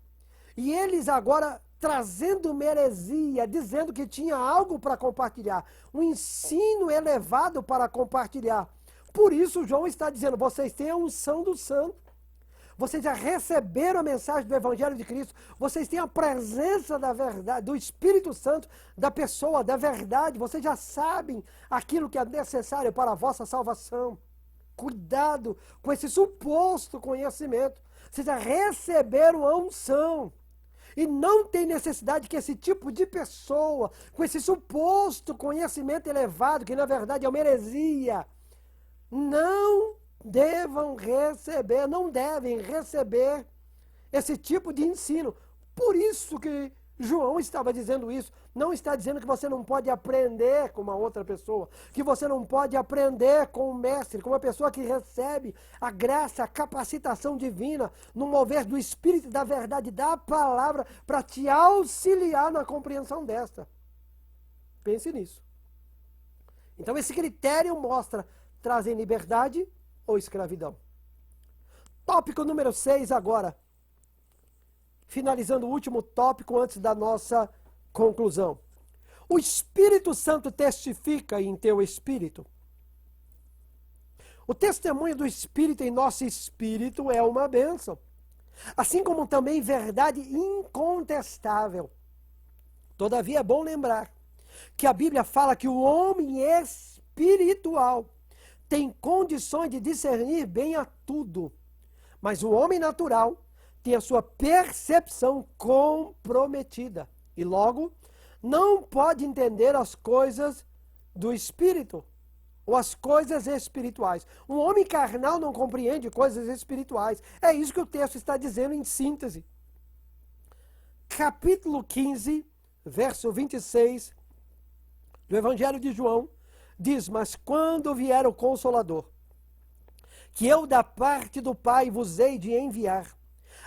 E eles agora trazendo uma heresia, dizendo que tinha algo para compartilhar, um ensino elevado para compartilhar. Por isso, João está dizendo, vocês têm a unção do Santo. Vocês já receberam a mensagem do Evangelho de Cristo. Vocês têm a presença da verdade, do Espírito Santo, da pessoa, da verdade. Vocês já sabem aquilo que é necessário para a vossa salvação. Cuidado com esse suposto conhecimento. Vocês já receberam a unção. E não tem necessidade que esse tipo de pessoa, com esse suposto conhecimento elevado, que na verdade é uma heresia, não devem receber esse tipo de ensino. Por isso que João estava dizendo isso. Não está dizendo que você não pode aprender com uma outra pessoa, que você não pode aprender com o mestre, com uma pessoa que recebe a graça, a capacitação divina, no mover do Espírito, da verdade, da palavra, para te auxiliar na compreensão desta. Pense nisso. Então esse critério mostra, trazem liberdade ou escravidão. Tópico número 6 agora. Finalizando o último tópico antes da nossa conclusão. O Espírito Santo testifica em teu espírito. O testemunho do Espírito em nosso espírito é uma bênção. Assim como também verdade incontestável. Todavia é bom lembrar que a Bíblia fala que o homem espiritual tem condições de discernir bem a tudo. Mas o homem natural tem a sua percepção comprometida. E logo, não pode entender as coisas do Espírito. Ou as coisas espirituais. Um homem carnal não compreende coisas espirituais. É isso que o texto está dizendo em síntese. Capítulo 15, verso 26 do Evangelho de João, diz: mas quando vier o Consolador, que eu da parte do Pai vos hei de enviar,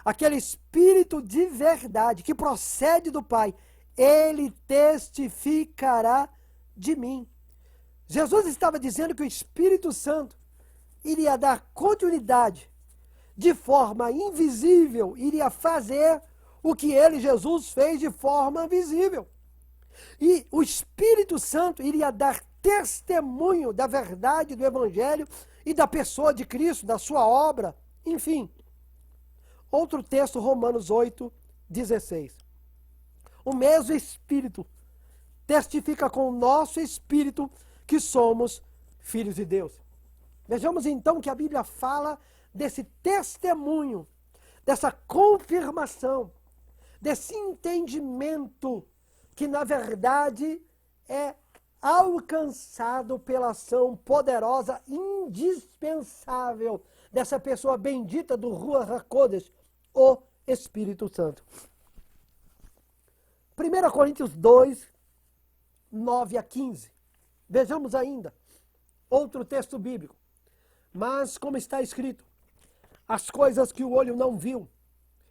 aquele Espírito de verdade que procede do Pai, ele testificará de mim. Jesus estava dizendo que o Espírito Santo iria dar continuidade, de forma invisível, iria fazer o que ele, Jesus, fez de forma visível. E o Espírito Santo iria dar testemunho da verdade do Evangelho e da pessoa de Cristo, da sua obra, enfim. Outro texto, Romanos 8, 16. O mesmo Espírito testifica com o nosso Espírito que somos filhos de Deus. Vejamos então que a Bíblia fala desse testemunho, dessa confirmação, desse entendimento que na verdade é alcançado pela ação poderosa, indispensável dessa pessoa bendita do Ruach HaKodesh, o Espírito Santo. 1 Coríntios 2, 9 a 15. Vejamos ainda outro texto bíblico. Mas, como está escrito, as coisas que o olho não viu,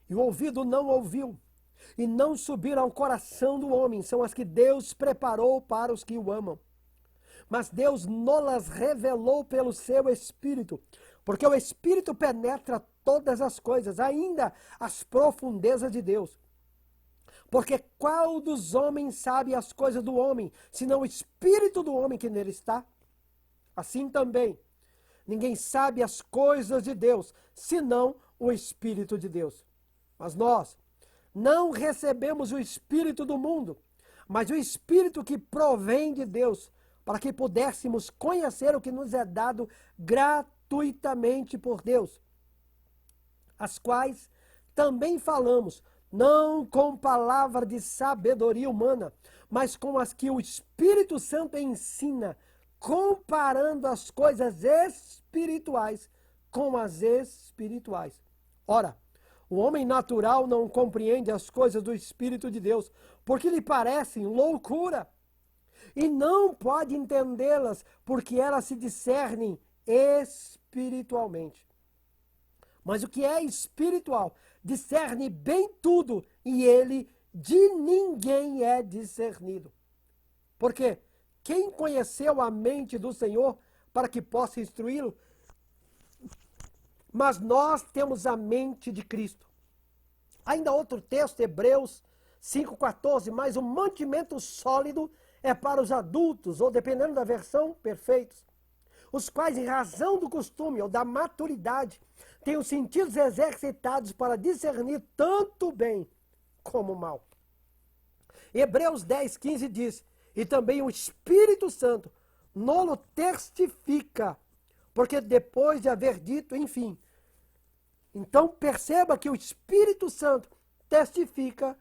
e o ouvido não ouviu, e não subiram ao coração do homem, são as que Deus preparou para os que o amam. Mas Deus nolas revelou pelo seu Espírito, porque o Espírito penetra todas as coisas, ainda as profundezas de Deus. Porque qual dos homens sabe as coisas do homem, senão o Espírito do homem que nele está? Assim também, ninguém sabe as coisas de Deus, senão o Espírito de Deus. Mas nós não recebemos o Espírito do mundo, mas o Espírito que provém de Deus, para que pudéssemos conhecer o que nos é dado gratuitamente por Deus, as quais também falamos, não com palavra de sabedoria humana, mas com as que o Espírito Santo ensina, comparando as coisas espirituais com as espirituais. Ora, o homem natural não compreende as coisas do Espírito de Deus, porque lhe parecem loucura, e não pode entendê-las, porque elas se discernem espiritualmente. Mas o que é espiritual discerne bem tudo, e ele de ninguém é discernido. Porque quem conheceu a mente do Senhor para que possa instruí-lo? Mas nós temos a mente de Cristo. Ainda outro texto, Hebreus 5,14, mas o mantimento sólido é para os adultos, ou dependendo da versão, perfeitos, os quais, em razão do costume ou da maturidade, têm os sentidos exercitados para discernir tanto o bem como o mal. Hebreus 10,15 diz, e também o Espírito Santo nolo testifica, porque depois de haver dito, enfim. Então perceba que o Espírito Santo testifica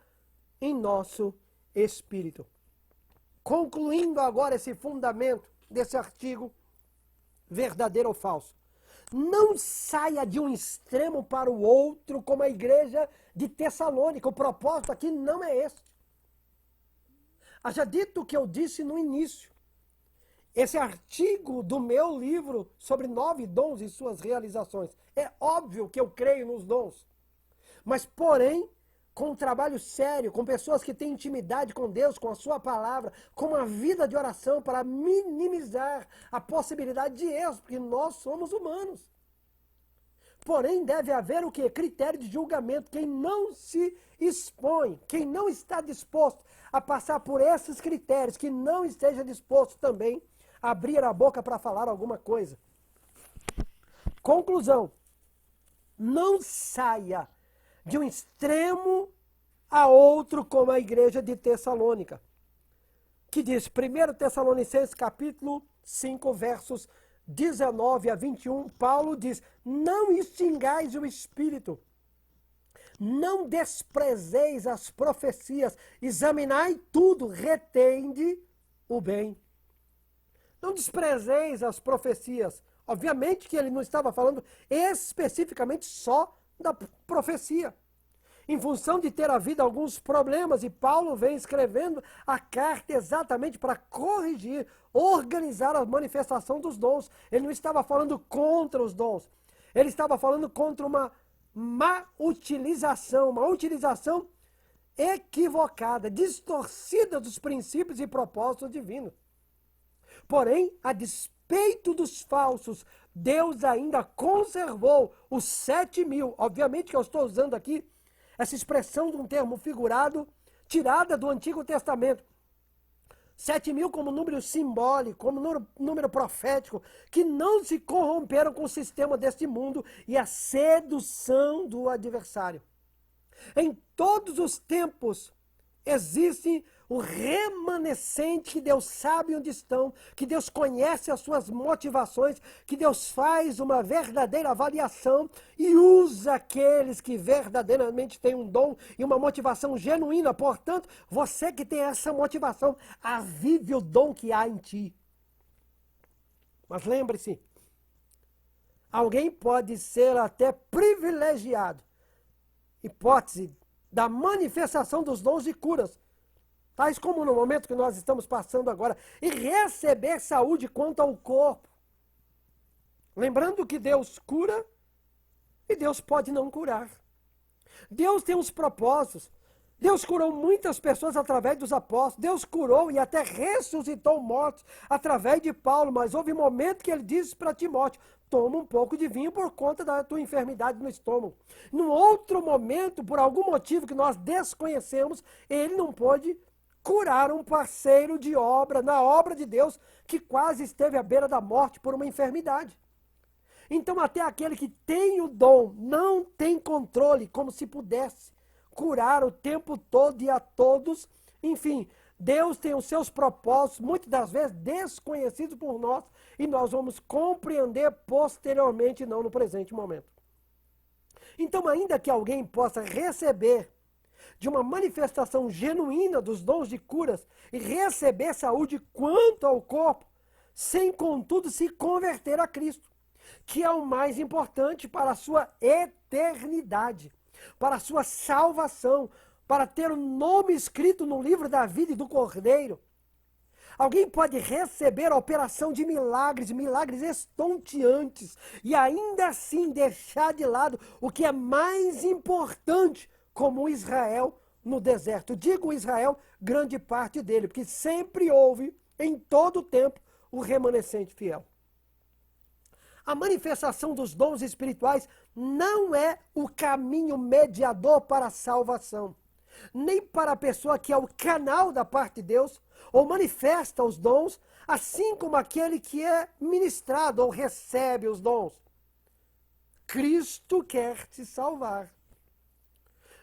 em nosso espírito. Concluindo agora esse fundamento desse artigo, verdadeiro ou falso. Não saia de um extremo para o outro, como a igreja de Tessalônica. O propósito aqui não é esse. Haja dito o que eu disse no início. Esse artigo do meu livro sobre 9 dons e suas realizações. É óbvio que eu creio nos dons. Mas, porém, com um trabalho sério, com pessoas que têm intimidade com Deus, com a sua palavra, com uma vida de oração para minimizar a possibilidade de erros, porque nós somos humanos. Porém, deve haver o quê? Critério de julgamento. Quem não se expõe, quem não está disposto a passar por esses critérios, que não esteja disposto também a abrir a boca para falar alguma coisa. Conclusão. Não saia de um extremo a outro como a igreja de Tessalônica, que diz, 1 Tessalonicenses capítulo 5, versos 19 a 21, Paulo diz, não extingais o espírito, não desprezeis as profecias, examinai tudo, retende o bem. Não desprezeis as profecias. Obviamente que ele não estava falando especificamente só da profecia. Em função de ter havido alguns problemas, e Paulo vem escrevendo a carta exatamente para corrigir, organizar a manifestação dos dons. Ele não estava falando contra os dons. Ele estava falando contra uma má utilização, uma utilização equivocada, distorcida dos princípios e propósitos divinos. Porém, a despeito dos falsos, Deus ainda conservou os 7.000. Obviamente que eu estou usando aqui essa expressão de um termo figurado, tirada do Antigo Testamento. 7.000 como número simbólico, como número profético, que não se corromperam com o sistema deste mundo e a sedução do adversário. Em todos os tempos existe o remanescente que Deus sabe onde estão, que Deus conhece as suas motivações, que Deus faz uma verdadeira avaliação e usa aqueles que verdadeiramente têm um dom e uma motivação genuína. Portanto, você que tem essa motivação, avive o dom que há em ti. Mas lembre-se, alguém pode ser até privilegiado, hipótese da manifestação dos dons de curas, tais como no momento que nós estamos passando agora, e receber saúde quanto ao corpo. Lembrando que Deus cura e Deus pode não curar. Deus tem uns propósitos. Deus curou muitas pessoas através dos apóstolos. Deus curou e até ressuscitou mortos através de Paulo. Mas houve um momento que ele disse para Timóteo, toma um pouco de vinho por conta da tua enfermidade no estômago. Num outro momento, por algum motivo que nós desconhecemos, ele não pôde curar um parceiro de obra, na obra de Deus, que quase esteve à beira da morte por uma enfermidade. Então até aquele que tem o dom não tem controle, como se pudesse curar o tempo todo e a todos. Enfim, Deus tem os seus propósitos, muitas das vezes desconhecidos por nós, e nós vamos compreender posteriormente, não no presente momento. Então, ainda que alguém possa receber de uma manifestação genuína dos dons de curas e receber saúde quanto ao corpo, sem contudo se converter a Cristo, que é o mais importante para a sua eternidade, para a sua salvação, para ter o nome escrito no livro da vida e do Cordeiro. Alguém pode receber a operação de milagres, milagres estonteantes, e ainda assim deixar de lado o que é mais importante, como Israel no deserto. Digo Israel, grande parte dele, porque sempre houve, em todo o tempo, o remanescente fiel. A manifestação dos dons espirituais não é o caminho mediador para a salvação, nem para a pessoa que é o canal da parte de Deus, ou manifesta os dons, assim como aquele que é ministrado ou recebe os dons. Cristo quer te salvar.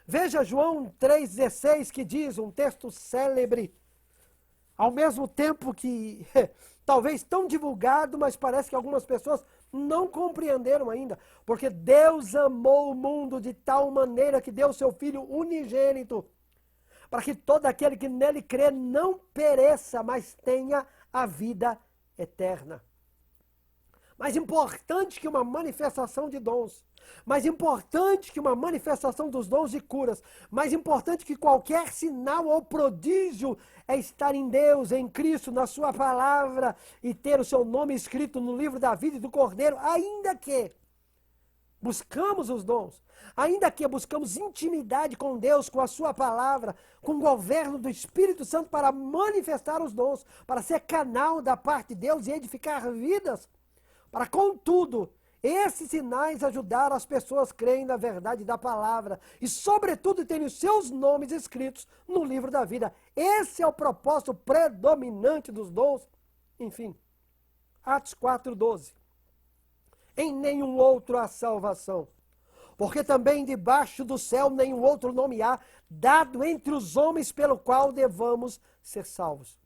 Veja João 3,16, que diz, um texto célebre, ao mesmo tempo que talvez tão divulgado, mas parece que algumas pessoas não compreenderam ainda. Porque Deus amou o mundo de tal maneira que deu seu Filho unigênito, para que todo aquele que nele crê não pereça, mas tenha a vida eterna. Mais importante que uma manifestação de dons, mais importante que uma manifestação dos dons e curas, mais importante que qualquer sinal ou prodígio é estar em Deus, em Cristo, na sua palavra e ter o seu nome escrito no livro da vida e do Cordeiro, ainda que buscamos os dons, ainda que buscamos intimidade com Deus, com a sua palavra, com o governo do Espírito Santo para manifestar os dons, para ser canal da parte de Deus e edificar vidas, para, contudo, Esses sinais ajudaram as pessoas a crerem na verdade da palavra e, sobretudo, terem os seus nomes escritos no livro da vida. Esse é o propósito predominante dos dons. Enfim, Atos 4:12. Em nenhum outro há salvação, porque também debaixo do céu nenhum outro nome há, dado entre os homens pelo qual devamos ser salvos.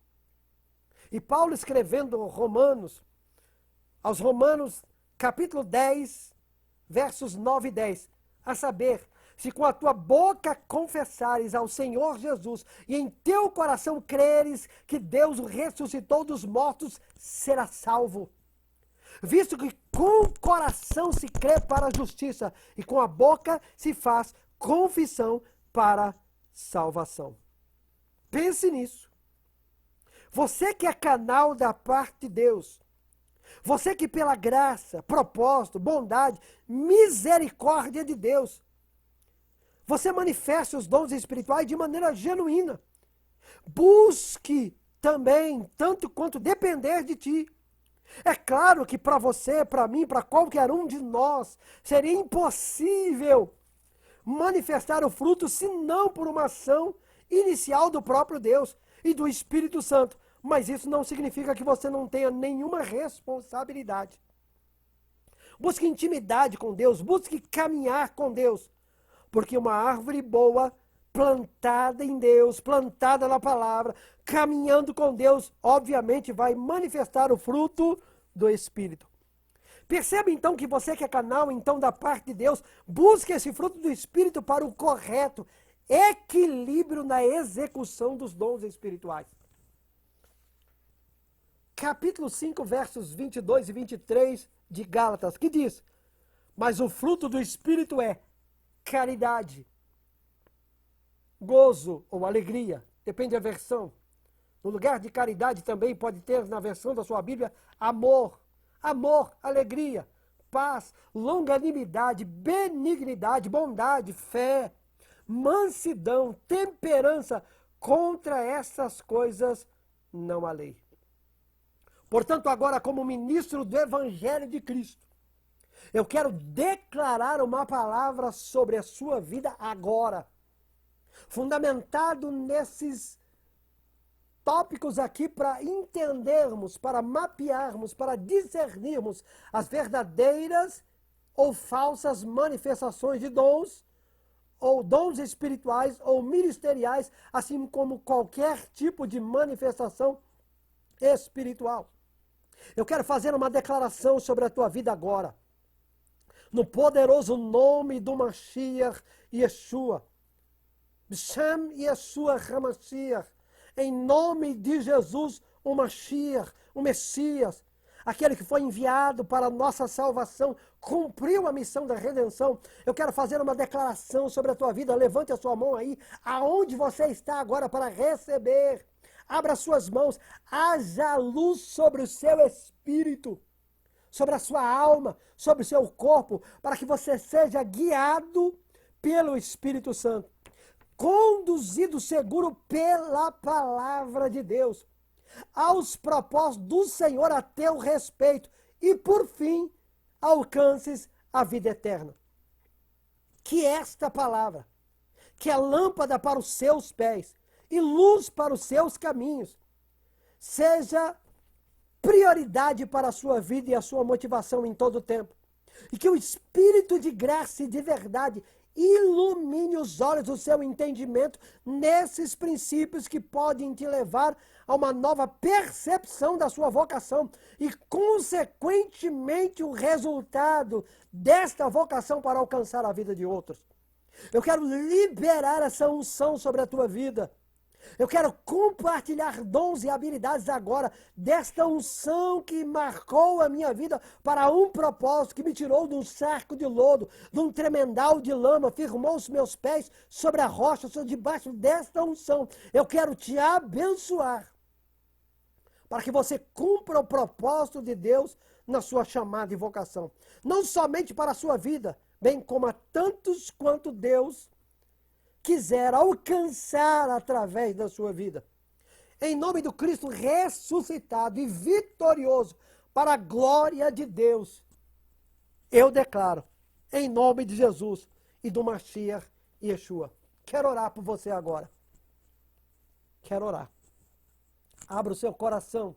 E Paulo escrevendo aos Romanos, capítulo 10, versos 9 e 10, a saber, se com a tua boca confessares ao Senhor Jesus e em teu coração creres que Deus o ressuscitou dos mortos, serás salvo. Visto que com o coração se crê para a justiça e com a boca se faz confissão para salvação. Pense nisso. Você que é canal da parte de Deus, você que pela graça, propósito, bondade, misericórdia de Deus, você manifesta os dons espirituais de maneira genuína. Busque também, tanto quanto depender de ti. É claro que para você, para mim, para qualquer um de nós, seria impossível manifestar o fruto se não por uma ação inicial do próprio Deus e do Espírito Santo. Mas isso não significa que você não tenha nenhuma responsabilidade. Busque intimidade com Deus, busque caminhar com Deus. Porque uma árvore boa, plantada em Deus, plantada na palavra, caminhando com Deus, obviamente vai manifestar o fruto do Espírito. Perceba então que você que é canal então da parte de Deus, busque esse fruto do Espírito para o correto equilíbrio na execução dos dons espirituais. Capítulo 5, versos 22 e 23 de Gálatas, que diz: mas o fruto do Espírito é caridade, gozo ou alegria, depende da versão. No lugar de caridade também pode ter na versão da sua Bíblia amor, alegria, paz, longanimidade, benignidade, bondade, fé, mansidão, temperança. Contra essas coisas não há lei. Portanto, agora como ministro do Evangelho de Cristo, eu quero declarar uma palavra sobre a sua vida agora, fundamentado nesses tópicos aqui para entendermos, para mapearmos, para discernirmos as verdadeiras ou falsas manifestações de dons, ou dons espirituais ou ministeriais, assim como qualquer tipo de manifestação espiritual. Eu quero fazer uma declaração sobre a tua vida agora. No poderoso nome do Mashiach Yeshua. B'Shem Yeshua HaMashiach. Em nome de Jesus, o Mashiach, o Messias, aquele que foi enviado para a nossa salvação, cumpriu a missão da redenção. Eu quero fazer uma declaração sobre a tua vida. Levante a sua mão aí, aonde você está agora para receber. Abra suas mãos, haja luz sobre o seu espírito, sobre a sua alma, sobre o seu corpo, para que você seja guiado pelo Espírito Santo, conduzido seguro pela palavra de Deus, aos propósitos do Senhor a teu respeito, e por fim, alcances a vida eterna. Que esta palavra, que é lâmpada para os seus pés e luz para os seus caminhos, seja prioridade para a sua vida e a sua motivação em todo o tempo. E que o Espírito de graça e de verdade ilumine os olhos do seu entendimento nesses princípios que podem te levar a uma nova percepção da sua vocação e, consequentemente, o resultado desta vocação para alcançar a vida de outros. Eu quero liberar essa unção sobre a tua vida. Eu quero compartilhar dons e habilidades agora desta unção que marcou a minha vida para um propósito, que me tirou de um saco de lodo, de um tremendal de lama, firmou os meus pés sobre a rocha, debaixo desta unção. Eu quero te abençoar para que você cumpra o propósito de Deus na sua chamada e vocação. Não somente para a sua vida, bem como a tantos quanto Deus quiser alcançar através da sua vida. Em nome do Cristo ressuscitado e vitorioso, para a glória de Deus. Eu declaro, em nome de Jesus e do Mashiach Yeshua. Quero orar por você agora. Quero orar. Abra o seu coração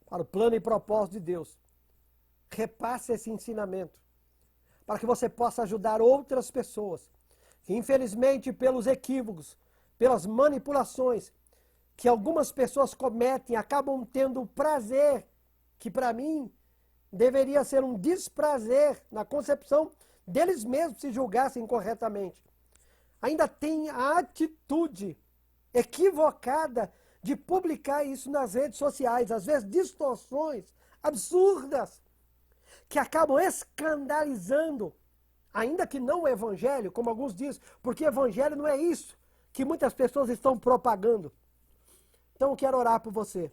para o plano e propósito de Deus. Repasse esse ensinamento para que você possa ajudar outras pessoas que, infelizmente, pelos equívocos, pelas manipulações que algumas pessoas cometem, acabam tendo o prazer, que para mim deveria ser um desprazer na concepção deles mesmos se julgassem corretamente. Ainda tem a atitude equivocada de publicar isso nas redes sociais, às vezes distorções absurdas, que acabam escandalizando, ainda que não o evangelho, como alguns dizem, porque evangelho não é isso que muitas pessoas estão propagando. Então eu quero orar por você,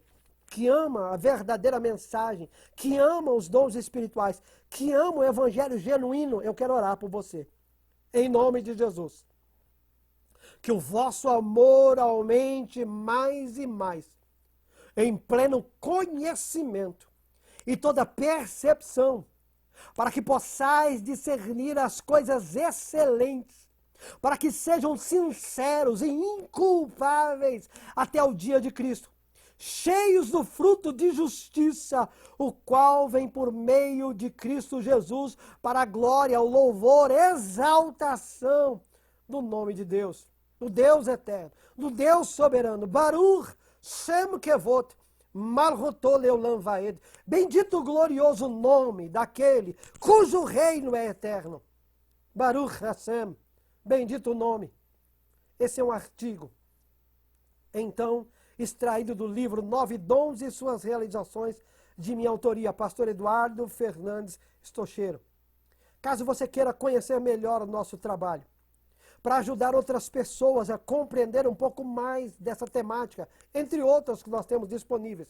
que ama a verdadeira mensagem, que ama os dons espirituais, que ama o evangelho genuíno. Eu quero orar por você, em nome de Jesus. Que o vosso amor aumente mais e mais, em pleno conhecimento e toda percepção, para que possais discernir as coisas excelentes, para que sejam sinceros e inculpáveis até o dia de Cristo, cheios do fruto de justiça, o qual vem por meio de Cristo Jesus, para a glória, o louvor, exaltação do nome de Deus, do Deus eterno, do Deus soberano. Baruch Shem Kevot, Malchutô Leolam Vaed. Bendito o glorioso nome daquele cujo reino é eterno. Baruch Hashem, bendito o nome. Esse é um artigo, então, extraído do livro 9 Dons e Suas Realizações, de minha autoria, pastor Eduardo Fernandes Stocheiro. Caso você queira conhecer melhor o nosso trabalho, para ajudar outras pessoas a compreender um pouco mais dessa temática, entre outras que nós temos disponíveis.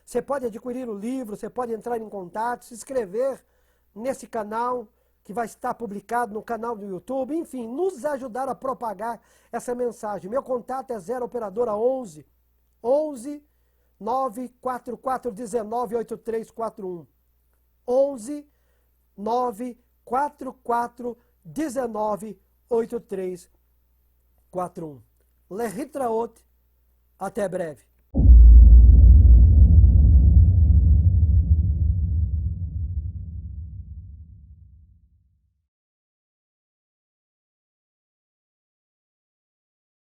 Você pode adquirir o livro, você pode entrar em contato, se inscrever nesse canal, que vai estar publicado no canal do YouTube, enfim, nos ajudar a propagar essa mensagem. Meu contato é 0 operadora 11 944 19 8341. 11 944 19 8341. Lehitraot, até breve.